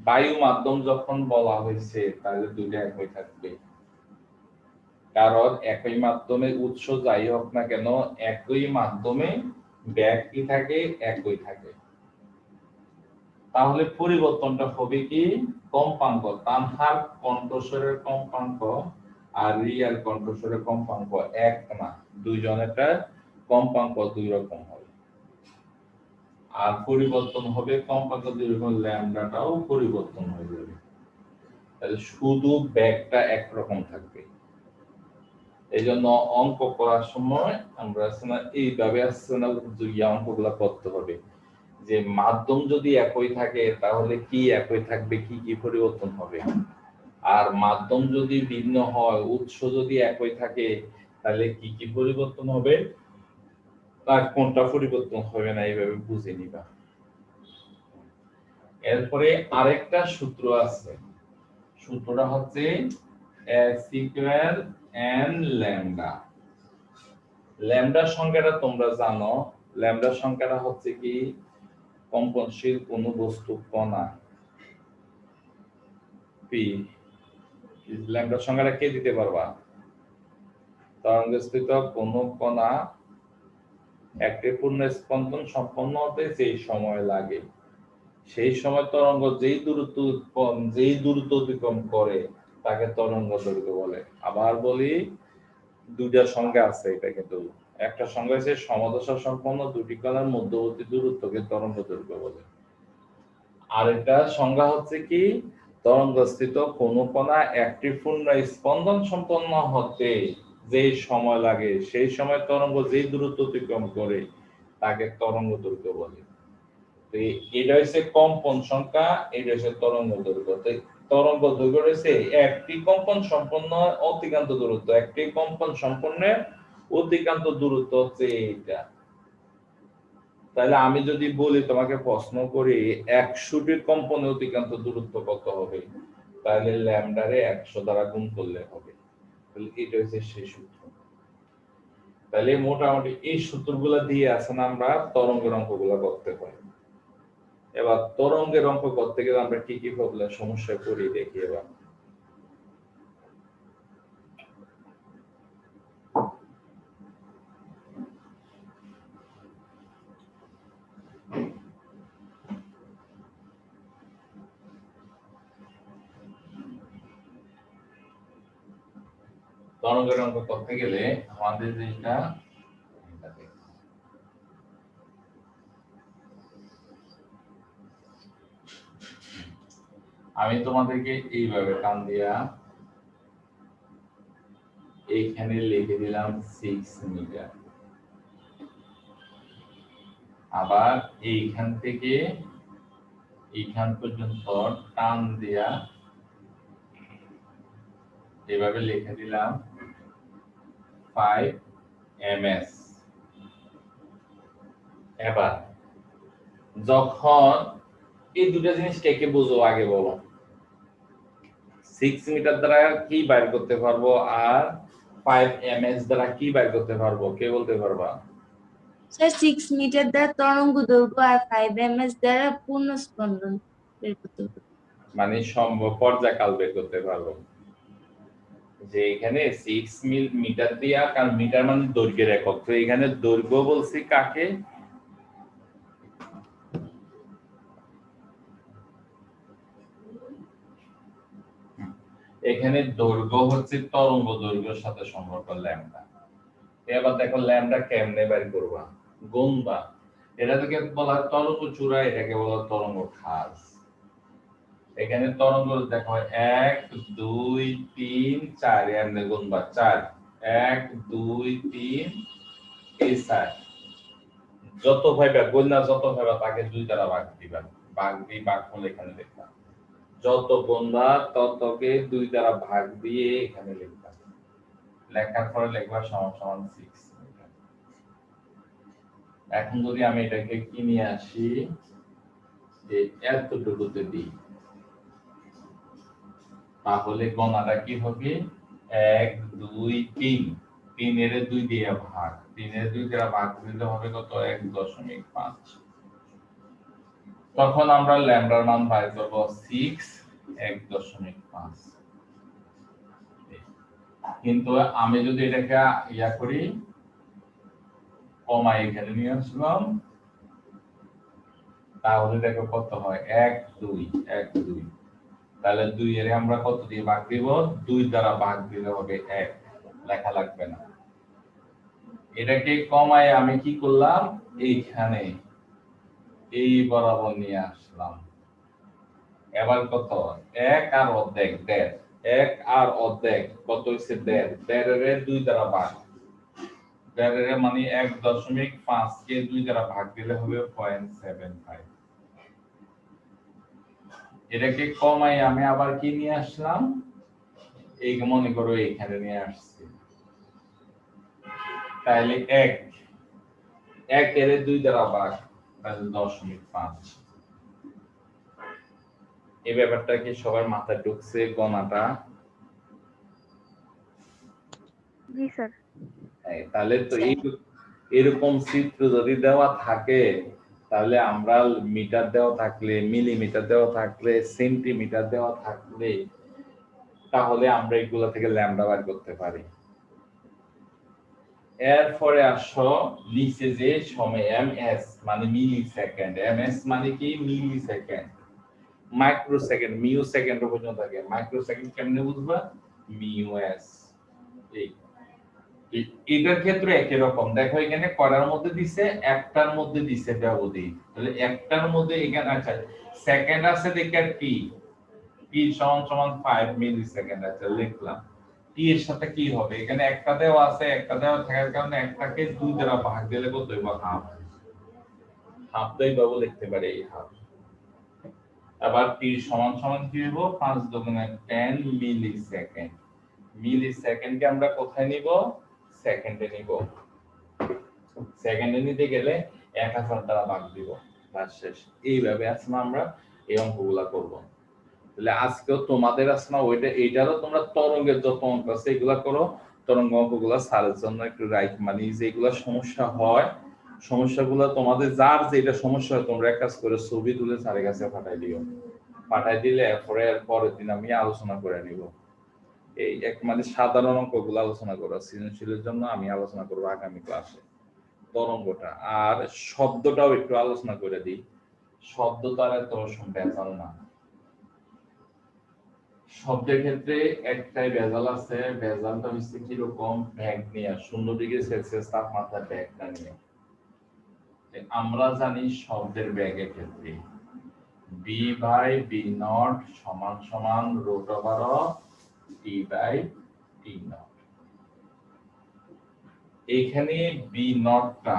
বায়ু মাধ্যম যখন বলা হয়েছে তাহলে দুইটা একই থাকবে, কারণ একই মাধ্যমে উৎস যাই হোক না কেন, একই মাধ্যমে ব্যাগ কি থাকে? একই থাকে। তাহলে পরিবর্তনটা হবে কি? কম্পাঙ্ক। তানহার কণ্ঠস্বরের কম্পাঙ্ক আর রিয়াল কণ্ঠস্বরের কম্পাঙ্ক এক না, দুইজনেরটা কম্পাঙ্ক দুই রকম হবে। আর পরিবর্তন হবে কম্পাঙ্ক দুই রকম, ল্যামডাটাও পরিবর্তন হয়ে যাবে। তাহলে শুধু ব্যাগটা একরকম থাকবে। এই জন্য অঙ্ক করার সময় আমরা এইভাবে আসছে না, অঙ্কগুলা করতে হবে যে মাধ্যম যদি একই থাকে তাহলে কি একই থাকবে, কি কি পরিবর্তন হবে। আর মাধ্যম যদি ভিন্ন হয়, উৎস যদি একই থাকে তাহলে কি কি পরিবর্তন হবে, তার কোনটা পরিবর্তন হবে না, এইভাবে বুঝে নিবা। এরপরে আরেকটা সূত্র আছে, সূত্রটা হচ্ছে S equal n lambda। ল্যামডার সংখ্যাটা তোমরা জানো, ল্যামডার সংখ্যাটা হচ্ছে কি? কম্পনশীল কোন বস্তু কণা p। ল্যামডার সংখ্যাটা কে দিতে পারবা? তরঙ্গস্থিত কোন কণা একটি পূর্ণ স্পন্দন সম্পন্ন হতে যেই সময় লাগে, সেই সময় তরঙ্গ যেই দূরত্ব অতিক্রম করে তাকে তরঙ্গ দৈর্ঘ্য বলে। আবার বলি, দুইটা সংজ্ঞা আছে এটা, কিন্তু একটা সংজ্ঞা হচ্ছে সমদশা সম্পন্ন দুটি কণার মধ্যবর্তী দূরত্বকে তরঙ্গ দৈর্ঘ্য বলে। আর এটা সংজ্ঞা হচ্ছে কি? তরঙ্গস্থিত কোন কণা একটি পূর্ণ স্পন্দন সম্পন্ন হতে যেই সময় লাগে, সেই সময় তরঙ্গ যেই দূরত্ব অতিক্রম করে তাকে তরঙ্গ দৈর্ঘ্য বলে। তো এটা হচ্ছে কম্পন সংখ্যা, এটা হচ্ছে তরঙ্গ দৈর্ঘ্য। তরঙ্গ দৈর্ঘ্য রয়েছে একটি কম্পন সম্পন্ন অতিক্রান্ত দূরত্ব, একটি কম্পন সম্পন্নের অতিক্রান্ত দূরত্ব হচ্ছে এইটা। তাহলে আমি যদি বলি তোমাকে প্রশ্ন করি 100টি কম্পনে অতিক্রান্ত দূরত্ব কত হবে, তাহলে ল্যামডারে 100 দ্বারা গুণ করলে হবে। তাহলে এটা হচ্ছে সেই সূত্র। তাহলে মোটামুটি এই সূত্রগুলো দিয়ে আসেন আমরা তরঙ্গের অঙ্কগুলো করতে পারি। এবার তরঙ্গের অঙ্ক করতে গেলে আমরা কি কি প্রবলেম সমস্যায় পড়ি দেখি। এবার তরঙ্গের অঙ্ক করতে গেলে আমাদের যেটা, আমি তোমাদেরকে এইভাবে টান দিয়া এইখানে লিখে দিলাম 6 মিটার, আবার এইখান থেকে এইখান পর্যন্ত টান দিয়া এভাবে লিখে দিলাম 5 ms। এবার যখন এই দুটো জিনিস কে বুঝো আগে বলো, 6 মিটার দ্বারা কি বাইর করতে পারবো আর 5 ms দ্বারা কি বাইর করতে পারবো, কে বলতে পারবা? স্যার 6 মিটার দ্বারা তরঙ্গ দৈর্ঘ্য আর 5 ms দ্বারা পূর্ণ স্পন্দন বের করতে হবে। মানে সম্ভব পর্যায়কাল বের করতে পারবো। যে এখানে 6 মিটার দিয়া, কারণ মিটার মানে দৈর্ঘ্যের একক, তো এখানে দৈর্ঘ্য বলছি কাকে? এখানে দৈর্ঘ্য হচ্ছে তরঙ্গ দৈর্ঘ্যের সাথে সম্পর্ক ল্যামডা। এবার দেখো ল্যামডা কেমনে বের করবা, গুণবা। এটা থেকে বলা হয় তরঙ্গ চূড়া, এটাকে বলা হয় তরঙ্গ খাঁজ। এখানে তরঙ্গ দেখো 1 2 3 4 এমনি গুণবা 4 1 2 3 এই 4 যত ভাইবা গুণনা যত ভাইবা তাকে 2 দ্বারা ভাগ দিবা, ভাগ দিয়ে ভাগফল এখানে লিখবা। যত গুণবা ততকে 2 দ্বারা ভাগ দিয়ে এখানে লিখবা। লেখার পরে লিখবা সমান সমান 6। এখন যদি আমি এটাকে কি নিয়ে আসি যে এতটুকুতে দিই, তাহলে গণাটা কি হবে 1 2 3 3 এর 2 দিয়ে ভাগ, 3 এর 2 দ্বারা ভাগ দিলে হবে কত 1.5। তখন আমরা ল্যামডার মান পাই করব 6 1.5। কিন্তু আমি যদি এটাকে ইয়া করি কমা এখানে নিয়ে আসলাম, তাহলে দেখো কত হয় 1 2 1 2। তাহলে 2 এর আমরা কত দিয়ে ভাগ দিব, 2 দ্বারা ভাগ দিলে হবে 1, লেখা লাগবে না। এটাকে কমায় আমি কি করলাম, এইখানে এই বরাবর নিয়ে আসলাম। এবার কত 1 আর অর্ধেক 1.5, 1 আর অর্ধেক কত হইছে 1.5, 1.5 এর 2 দ্বারা ভাগ, 1.5 এর মানে 1.5 কে 2 দ্বারা ভাগ দিলে হবে 0.75। এটাকে কমাই আমি আবার কি নিয়ে আসলাম, এই মনে করো এখানে নিয়ে আসছি। তাহলে 1 এর 2 দ্বারা ভাগ, তাহলে 0.5। এই ব্যাপারটা কি সবার মাথায় ঢুকছে গণাটা? জি স্যার। তাহলে তো এরকম চিত্র যদি দেওয়া থাকে, তাহলে আমরা মিটার দেওয়া থাকলে, মিলিমিটার দেওয়া থাকলে, সেন্টিমিটার দেওয়া থাকলে, তাহলে আমরা এগুলো থেকে ল্যামডা বের করতে পারি। এরপরে আসো নিচে যে সময় এমএস মানে মিলি সেকেন্ড, এমএস মানে কি millisecond, microsecond, mu second পর্যন্ত থাকে। মাইক্রো সেকেন্ড কেমনে বুঝবা, মিউ এস। এটার ক্ষেত্রে একই রকম, দেখো এখানে করার মধ্যে দিছে, একটার মধ্যে দিছে ব্যবধি, তাহলে একটার মধ্যে এখানে আচ্ছা সেকেন্ড আছে দেখে টি, টি সমান সমান 5 মিলি সেকেন্ড আছে লিখলাম। টি এর সাথে কি হবে, এখানে একটা দেওয়া আছে, একটা দেওয়া থাকার কারণে একটাকে 2 দ্বারা ভাগ দিলে কত হবে, হাফ। হাফ দেই বাবু লিখতে পারে এই হাফ। আবার টি সমান সমান কি হবে 5 দুগুণে 10 মিলি সেকেন্ড। মিলি সেকেন্ডকে আমরা কোথায় নিব, সেকেন্ডে নিব। সেকেন্ডে নিতে গেলে 1000 দ্বারা ভাগ দিব, বাস শেষ। এইভাবে আসলে আমরা এই অঙ্কগুলা করব। তাহলে আজকেও তোমাদের আসলে ওইটা এইটারও তোমরা তরঙ্গের যত অঙ্ক আছে এগুলা করো। তরঙ্গ অঙ্কগুলা স্যারের জন্য একটু রাইট, মানে যেগুলা সমস্যা হয় সমস্যাগুলো তোমাদের যার যেটা সমস্যা হয় তোমরা এক কাজ করে ছবি তুলে স্যারের কাছে পাঠাই দিও। পাঠাই দিলে এরপরে পরের দিন আমি আলোচনা করে নিব। এই এক মানে সাধারণ অঙ্কগুলো আলোচনা করো, সৃজনশীলের জন্য আমি আলোচনা করব আগামী ক্লাসে তরঙ্গটা। আর শব্দটাও একটু আলোচনা করে দিই। শব্দ তার এত ভেজাল না, শব্দের ক্ষেত্রে একটাই ভেজাল আছে, ভেজালটা হচ্ছে কিরকম, ব্যাগ নিয়ে 0°C তাপমাত্রা ব্যাগটা নিয়ে। আমরা জানি শব্দের ব্যাগের ক্ষেত্রে b/b0 সমান সমান √t/t0। এখানে b0টা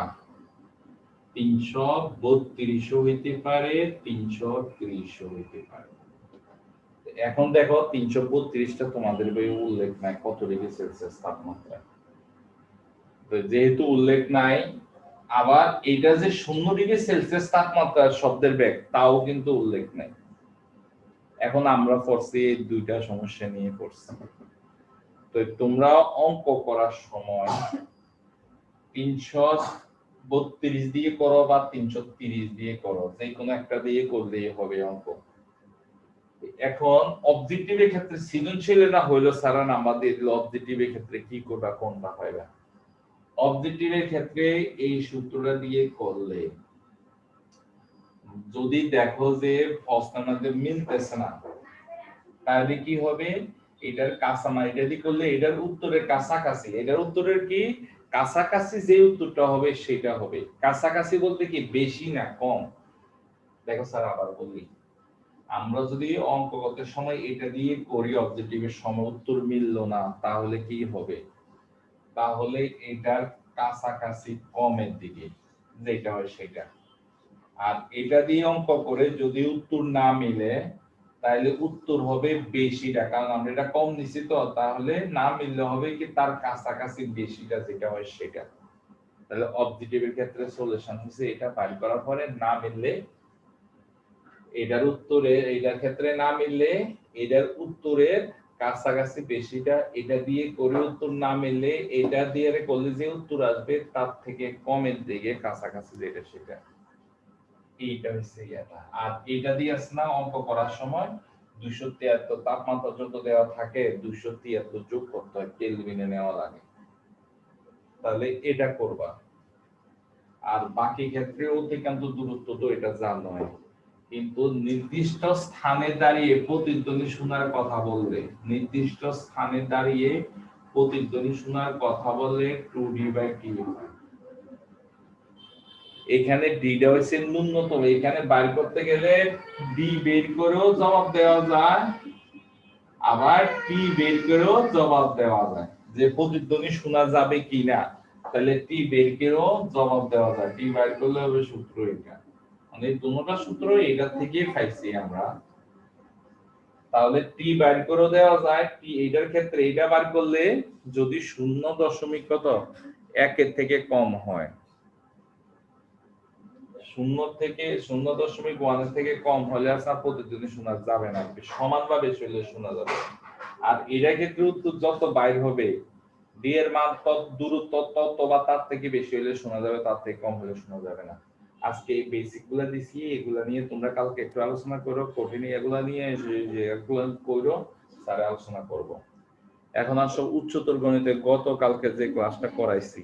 332 হইতে পারে, 330 হইতে পারে। এখন দেখো 332টা তোমাদের বইয়ে উল্লেখ নাই কত ডিগ্রি সেলসিয়াস তাপমাত্রা, তো যেহেতু উল্লেখ নাই, আবার এটা যে 0°C তাপমাত্রা শব্দের বেগ তাও কিন্তু উল্লেখ নাই। এখন আমরা পড়ছি এই দুইটা সমস্যা নিয়ে পড়ছি। তো তোমরা অঙ্ক করার সময় 332 দিয়ে করো বা 330 দিয়ে করো, যে কোনো একটা দিয়ে করলেই হবে অঙ্ক। এখন অবজেক্টিভের ক্ষেত্রে সৃজনশীলে না হইলো সারা নাম্বার দিয়ে দিল, অবজেক্টিভের ক্ষেত্রে কি করবা, কোনটা পাইবা। অবজেক্টিভের ক্ষেত্রে এই সূত্রটা দিয়ে করলে যদি দেখো যে প্রশ্নের মধ্যে মিলতেছে না, তাহলে কি হবে, এটার কাছামারি এটা দিয়ে করলে এটার উত্তরের কাছাকাছি, এটার উত্তরের কি কাছাকাছি যে উত্তরটা হবে সেটা হবে। কাছাকাছি বলতে কি বেশি না কম। দেখো স্যার আবার বলি, আমরা যদি অঙ্ক করতে সময় এটা দিয়ে করি অবজেক্টিভের সময় উত্তর মিললো না তাহলে কি হবে, তাহলে এটার কাছাকাছি কমের দিকে যেটা হয় সেটা। আর এটা দিয়ে অঙ্ক করে যদি উত্তর না মিলে তাহলে উত্তর হবে বেশিটা, কারণ আমরা এটা কম নিছি তো, তাহলে না মিললে হবে কি তার কাছাকাছি বেশিটা যেটা হয় সেটা। তাহলে অবজেক্টিভের ক্ষেত্রে সলিউশন হচ্ছে এটা বাইর করার পরে না মিললে এটার উত্তরে, এটার ক্ষেত্রে না মিললে এটার উত্তরের কাছাকাছি বেশিটা, এটা দিয়ে করে উত্তর না মিললে এটা দিয়ে করলে যে উত্তর আসবে তার থেকে কমের দিকে কাছাকাছি যেটা সেটা। এইটা হচ্ছে এটা। আর এটা দিয়ে আছে না অঙ্ক করার সময় 273 তাপমাত্রা যত দেওয়া থাকে 273 যোগ করতে হয়, কেলভিনে নেওয়া লাগে, তাহলে এটা করবা। আর বাকি ক্ষেত্রে অতিক্রান্ত দূরত্ব তো এটা জানোই, কিন্তু নির্দিষ্ট স্থানে দাঁড়িয়ে প্রতিধ্বনি শোনার কথা বললে, নির্দিষ্ট স্থানে দাঁড়িয়ে প্রতিধ্বনি শোনার কথা বললে 2d/t হয়। এখানে ডিটা হচ্ছে ন্যূনতম, এখানে বাইর করতে গেলে ডি বের করেও জবাব দেওয়া যায়, আবার টি বের করেও জবাব দেওয়া যায় যে প্রতিধ্বনি শোনা যাবে কিনা, তাহলে টি বের করেও জবাব দেওয়া যায়। টি বাইর করলে হবে সূত্র এটা, মানে দুটোটা সূত্র এটা থেকে পাইছি আমরা। তাহলে টি বাইর করে দেওয়া যায়, টি এটার ক্ষেত্রে এটা বার করলে যদি 0.1 থেকে কম হয়, 0.1 থেকে কম হলে আপনার প্রতিধ্বনি শোনা যাবে না, সমানভাবে চলে শোনা যাবে। আর এটার ক্ষেত্রে উত্তর যত বাইর হবে ডি এর মান তত দূরত্ব তত বা তার থেকে বেশি হলে শোনা যাবে, তার থেকে কম হলে শোনা যাবে না। আজকে এই বেসিক গুলা দিছি, এগুলা নিয়ে তোমরা কালকে একটু আলোচনা করো, কঠিন এগুলা নিয়ে যে এগুলা করো স্যার আলোচনা করব। এখন আসো উচ্চতর গণিতে গতকালকে যে ক্লাসটা করাইছি,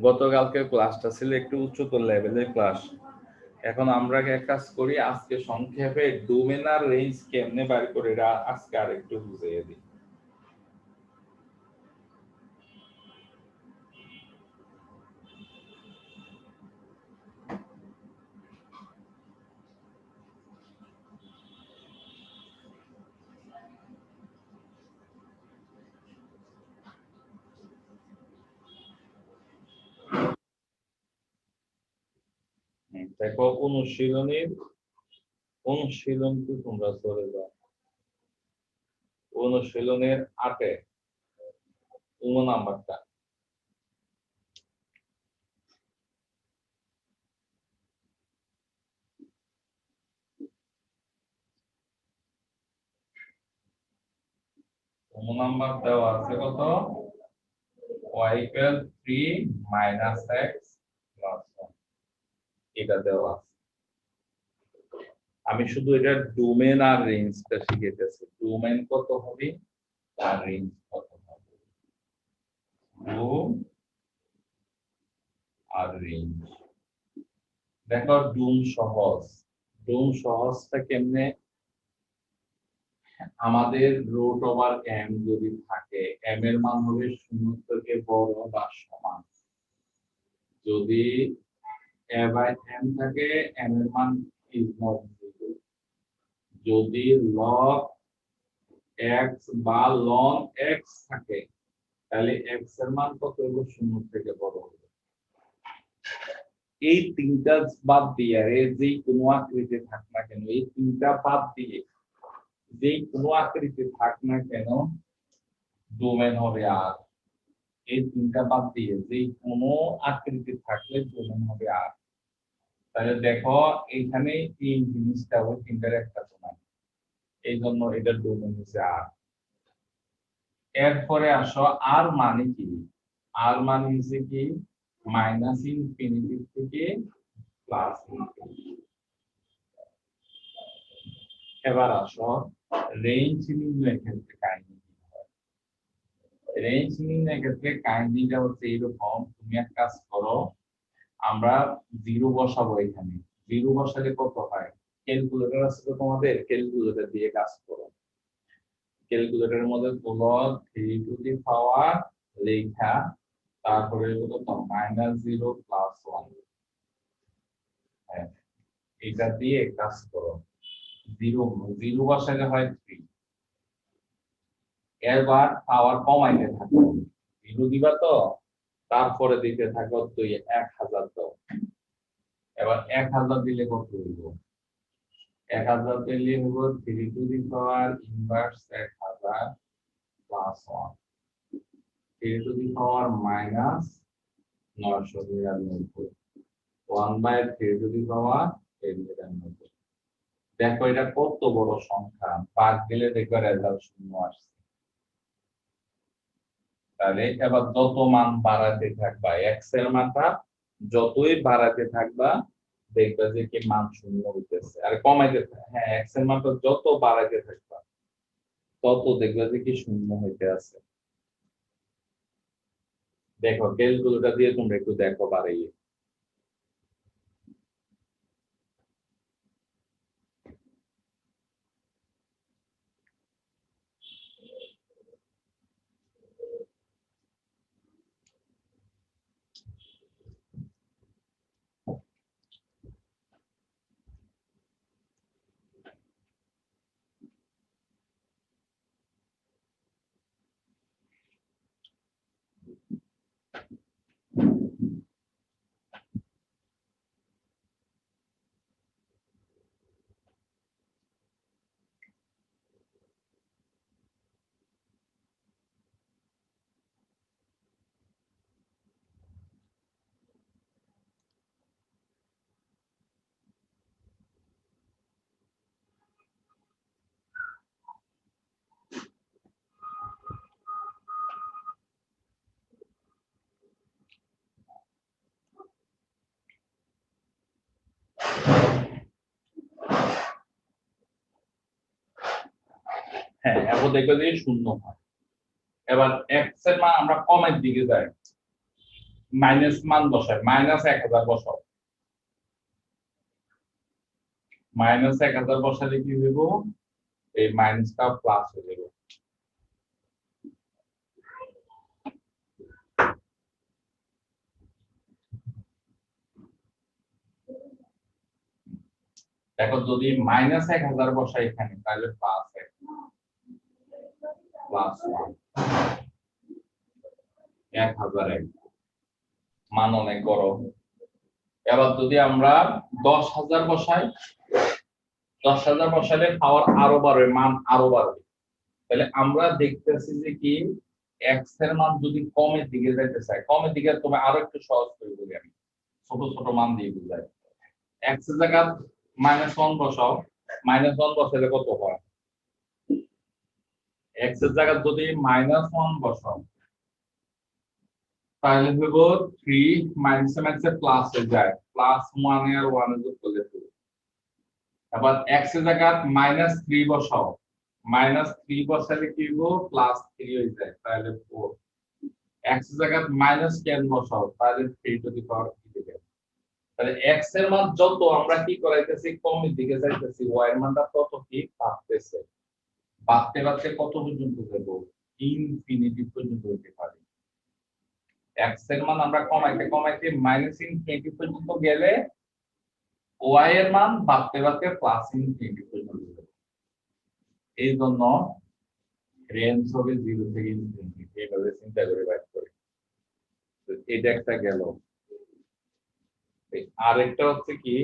গতকালকের ক্লাসটা ছিল একটু উচ্চতর লেভেলের ক্লাস। এখন আমরা এক কাজ করি, আজকে সংক্ষেপে ডোমেন আর রেঞ্জ কেমনে বাইর করে এটা আজকে আর একটু বুঝিয়ে দিই। দেখো অনুশীলনকে তোমরা চলে যাও, অনুশীলনের 8-এ 1 নাম্বারটা। নাম্বার দেওয়া আছে কত, y = 3 - x + 1, এটা দেওয়া আছে। আমি শুধু এটা ডোমেন আর রেঞ্জটা শিখাইতেছি, ডোমেন কত হবে আর রেঞ্জ কত হবে, ডোম আর রেঞ্জ। দেখো ডোম সহজটা কেমনে, আমাদের √m যদি থাকে, m এর মান হবে 0 থেকে বড় বা সমান। যদি a/m থাকে, m এর মান is not 0। যদি log x বা ln x থাকে তাহলে x এর মান কত হবে, 0 থেকে বড় হবে। এই তিনটা বাদ দিয়ে যে কোনো আকৃতি থাক না কেন, এই তিনটা বাদ দিয়ে যে কোনো আকৃতি থাক না কেন ডোমেন হবে আর। এই তিনটা বাদ দিয়ে যে কোনো আকৃতি থাকলে ডোমেন হবে আর। তাহলে দেখো এখানে এই জিনিসটা ওই তিনটার একটা সমান, এই জন্য এটার ডোমেন হচ্ছে আর। এরপরে আসো আর মানে কি, আর মানে হচ্ছে কি -ইনফিনিটি থেকে +ইনফিনিটি। এবার আসো রেঞ্জ নির্ণয়ের ক্ষেত্রে কাহিনী কি হয়। রেঞ্জ নির্ণয়ের ক্ষেত্রে কাহিনীটা হচ্ছে এরকম, তুমি এক কাজ করো, আমরা 0 বসাবো, এখানে 0 বসালে কত হয়, ক্যালকুলেটর আছে তো তোমাদের, ক্যালকুলেটর দিয়ে কাজ করো। ক্যালকুলেটরের মধ্যে তুলো 3 টু দি পাওয়ার লেখা, তারপরে কত -0 প্লাস 1। হ্যাঁ, এটা দিয়ে কাজ করো। 0 বসালে হয় 3। এবার পাওয়ার কমাইতে থাকো, 0 দিবা তো, তারপরে দিতে থাকো তুই 1000 দাও। এবার 1000 দিলে কত হইব? 1000 দিলে হইব 3 to the power inverse 1000 plus 1, 3 to the power minus 999, 1/3 to the power 1099। দেখো এটা কত বড় সংখ্যা, ভাগ দিলে দেখবে রেজাল্ট 0 আসছে। তাহলে এবার যত মান বাড়াতে থাকবা, এক্স এর মানটা যতই বাড়াতে থাকবা দেখবা যে কি মান 0 হইতেছে, আর কমাইতে থাকবা, হ্যাঁ এক্স এর মানটা যত বাড়াতে থাকবা তত দেখবা যে কি 0 হইতে আছে। দেখো ক্যালকুলেটর দিয়ে তোমরা একটু দেখো বাড়াইয়ে। হ্যাঁ, এখন দেখবে যে 0 হয়। এবার এক্স এর মান আমরা কমের দিকে যাই, মাইনাস মান বসাই, -1000 বসাও। -1000 বসালে কি হইব? এই মাইনাসটা প্লাস হয়ে যাবে। এখন যদি -1000 বসাই এখানে, তাহলে প্লাস 1 প্লাস 1 1001 মান অনেক বড়। এবার যদি আমরা 10000 বসাই, 10000 বসালে পাওয়ার আরো বাড়বে, মান আরো বাড়বে। তাহলে আমরা দেখতেছি যে কি এক্স এর মান যদি কমের দিকে যাইতে চাই, কমের দিকে তুমি আরো একটু সহজ করে বলি আমি, ছোট ছোট মান দিয়ে বুঝাই। এক্স এর জায়গা -1 বসাও, -1 বসালে কত হয়? এক্স এর জায়গা যদি -1 বসাও তাহলে হইব 3 মাইনাস মাইনাসে প্লাস হয়ে যায়, প্লাস 1 আর 1 যোগ করলে 2। এবার এক্স এর জায়গা -3 বসাও, -3 বসালে কি হইব? +3 হয়ে যায়, তাহলে 4। এক্স এর জায়গা -10 বসাও, তাহলে 3 টু দি পাওয়ার 3 দিবে। তাহলে এক্স এর মান যত আমরা কি করাইতেছি, কমের দিকে যাইতেছি, ওয়াই এর মানটা তত কি বাড়তেছে, বাড়তে বাড়তে কত পর্যন্ত যাব? ইনফিনিটি পর্যন্ত যেতে পারে। এক্স এর মান আমরা কমাইতে কমাইতে -ইনফিনিটি পর্যন্ত গেলে ওয়াই এর মান বাড়তে বাড়তে +ইনফিনিটি পর্যন্ত যাবে। এই জন্য রেঞ্জ হবে 0 থেকে ইনফিনিটি, এইভাবে চিন্তা করে বাইর করি। তো এটা একটা গেল। আরেকটা হচ্ছে কি,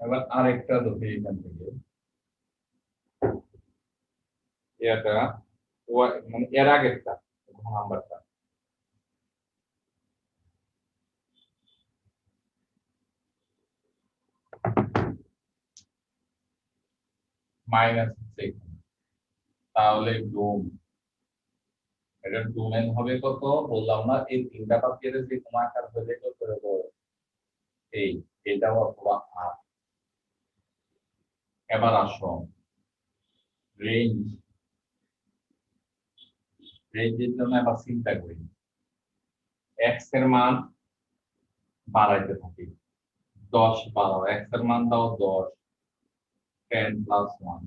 এবার আরেকটা দেখি এখান থেকে, এটা মানে এর আগেরটা নাম্বারটা -6, তাহলে ডোম, এটা ডোমেন হবে কত বললাম না, এই তিনটা পাখির যে কোনো আকার হলে কত হবে? এই এটা অথবা আর। এবার আসো রেঞ্জ, রেঞ্জের জন্য আবার চিন্তা করি, এক্স এর মান বাড়াইতে থাকি, 10 12, এক্স এর মান দাও 10, 10 plus 1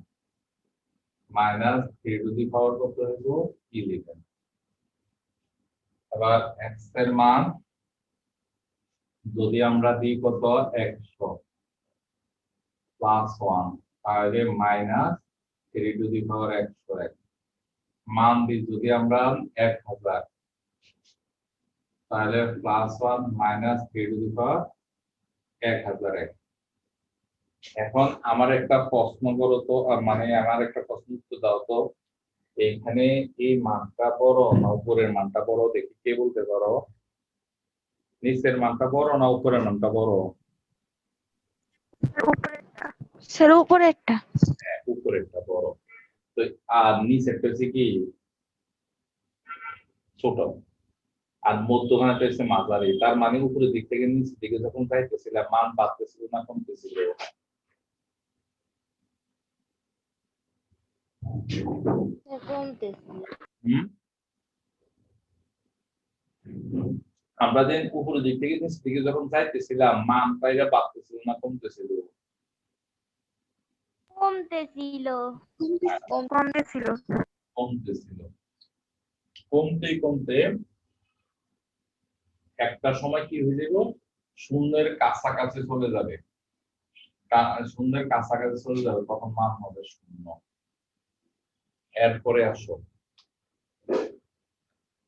minus 3 to the power কত হইব 11। এবার x এর মান যদি আমরা দিই কত 100 plus 1 তাহলে minus 3 to the power 101 মান দিই যদি আমরা 1000 তাহলে প্লাস 1 মাইনাস 3 টু দি পাওয়ার 1001। এখন আমার একটা প্রশ্ন করো তো, মানে আমার একটা প্রশ্ন উত্তর দাও তো, এখানে এই মানটা বড় না উপরের মানটা বড় দেখি, কে বলতে পারো? নিচের মানটা বড় না উপরের মানটা বড়? স্যার উপরেরটা। হ্যাঁ, উপরেরটা বড়। তো আর নিচেরটা হচ্ছে কি ছোট, আর মধ্যখানেটা হচ্ছে মাঝারি। তার মানে উপরের দিক থেকে নিচের দিকে যখন যাইতেছিল মান বাড়তেছিল না কমতেছিল? আমরা যে উপরের দিক থেকে নিচের দিকে যখন যাইতেছিলাম মান পাইরা বাড়তেছিল না কমতেছিল? কমতেছিল। কমতেছিল। কমতে কমতে একটা সময় কি হয়ে যাবে, শূন্যের কাছাকাছি চলে যাবে। শূন্যের কাছাকাছি চলে যাবে তখন মান হবে 0। এরপরে আসো,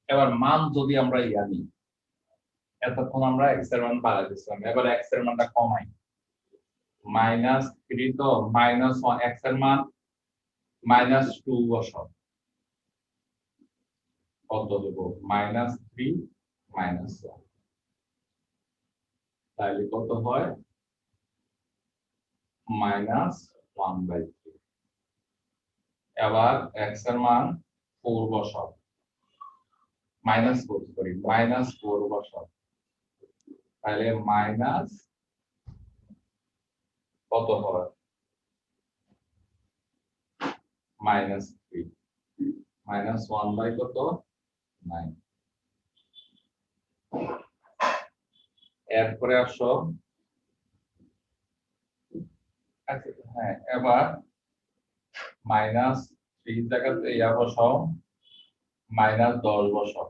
এবার মান যদি আমরা জানি, এতক্ষণ আমরা x এর মান বাড়াই দিয়েছিলাম, এবার x এর মানটা কমাই। -3 তো -1, x এর মান -2 বসাও, কত দেব? -3 -1, তাহলে কত হয়? -1/3। এবার x এর মান 4 বসাও, -4 বসাও, তাহলে মাইনাস কত হয়? -3 -1 বাই কত? 9। এরপরে আসো, হ্যাঁ এবার -3 জায়গাতে ইয়া বসাও, -10 বসাও।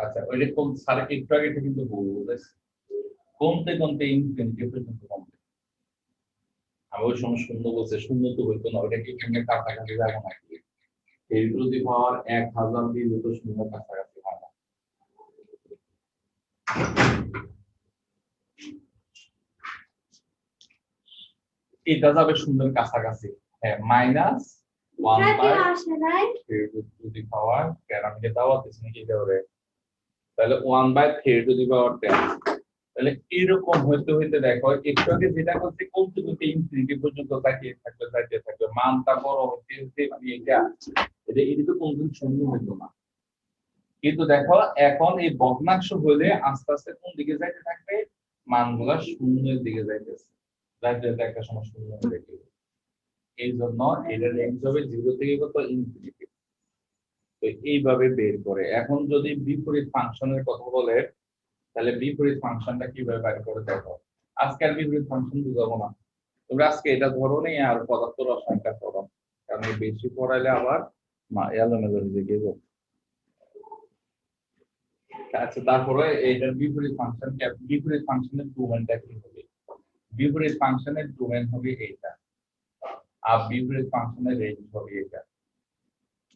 আচ্ছা, ওইটা কোন সারে একটু আগে এটা কিন্তু ভুল বলেছে, কমতে কমতে ইনফিনিটি পর্যন্ত কমতে। আমি ওই সময় শূন্য বলছে, শূন্য তো হইতো না, ওইটা কি এখানে কাছাকাছি যাবে নাকি? 10 টু দি পাওয়ার 1000 দিয়ে তো শূন্য কাছাকাছি হয় না। এটা যাবে শূন্যের কাছাকাছি। হ্যাঁ, -1/3 টু দি পাওয়ার 10। আমি এটা দাও দিচ্ছি নাকি এটা ওরে, তাহলে 1/3 টু দি পাওয়ার 10। তাহলে এরকম হইতে হইতে দেখো একটু আগে যেটা করছে কমতে কমতে ইনফিনিটি পর্যন্ত তাকিয়ে থাকবে মানটা বড় হতে হতে, মানে এটা তো কোনদিন শূন্য হইতো না। কিন্তু দেখো এখন এই ভগ্নাংশ হলে আস্তে আস্তে কোন দিকে যাইতে থাকবে? মানগুলা শূন্যের দিকে যাইতেছে, একটা সময় শূন্য হয়ে যাবে। এই জন্য এটা রেঞ্জ হবে 0 থেকে কত? ইনফিনিটি। তো এইভাবে বের করে। এখন যদি বিপরীত ফাংশনের কথা বলে, তাহলে বিপরীত ফাংশনটা কিভাবে বের করে দেখো। আজকে আর বিপরীত ফাংশন বুঝাবো না, তোমরা আজকে এটা ধরো নেই আর পদার্থ রসায়নটা করো, কারণ বেশি পড়াইলে আবার এলোমেলো হয়ে যাবে। আচ্ছা, তারপরে এইটার বিপরীত ফাংশন, বিপরীত ফাংশনের ডোমেইনটা কি হবে? বিপরীত ফাংশনের ডোমেইন হবে এইটা, আর বিপরীত ফাংশনের রেঞ্জ হবে এটা।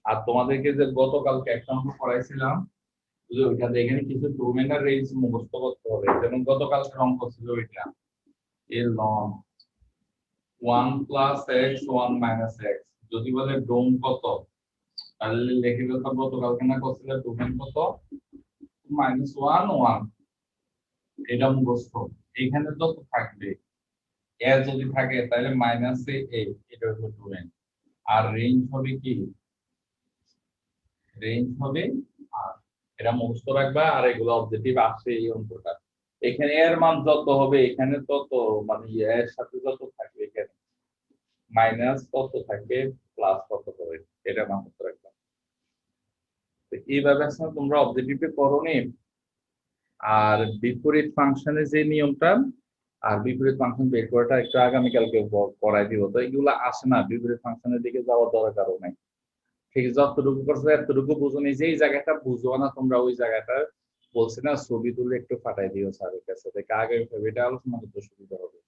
আর তোমাদেরকে যে গতকালকে একটা অঙ্ক পড়াইছিলাম, ওইখানে এখানে কিছু ডোমেইন আর রেঞ্জ মুখস্থ করতে হবে। যেমন গতকালকে অঙ্ক ছিল এটা, এর লন 1 + x 1 - x, যদি বলে ডোম কত, তাহলে লিখে দিতে গতকালকে না করছিল ডোমেইন কত? -1 1। এটা মুখস্থ। এখানে যত থাকবে এ যদি থাকে তাহলে -a, এটা হলো ডোমেইন। আর রেঞ্জ হবে কি? রেঞ্জ হবে আর এটা মুখস্থ রাখবা। আর এগুলো অবজেক্টিভ আসছে এই অঙ্কটা। এখানে এর মান যত হবে এখানে তত, মানে এর সাথে যত থাকবে এখানে মাইনাস তত থাকবে, প্লাস তত হবে, এটা মুখস্থ রাখবা। তো এইভাবে আসলে তোমরা অবজেক্টিভে করো নি। আর বিপরীত ফাংশনের যে নিয়মটা, আর বিপরীত ফাংশন বের করাটা একটু আগামীকালকে করাই দিব। তো এগুলো আসে না, বিপরীত ফাংশনের দিকে যাওয়ার দরকারও নাই। ঠিক আছে, যতটুকু করছো এতটুকু বুঝো নি, যে এই জায়গাটা বুঝো না তোমরা ওই জায়গাটা বলছি না ছবি তুলে একটু ফাটাই দিও স্যারের কাছে, দেখে আগে এটা আলোচনা করতে সুবিধা হবে।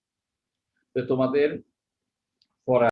তো তোমাদের পড়া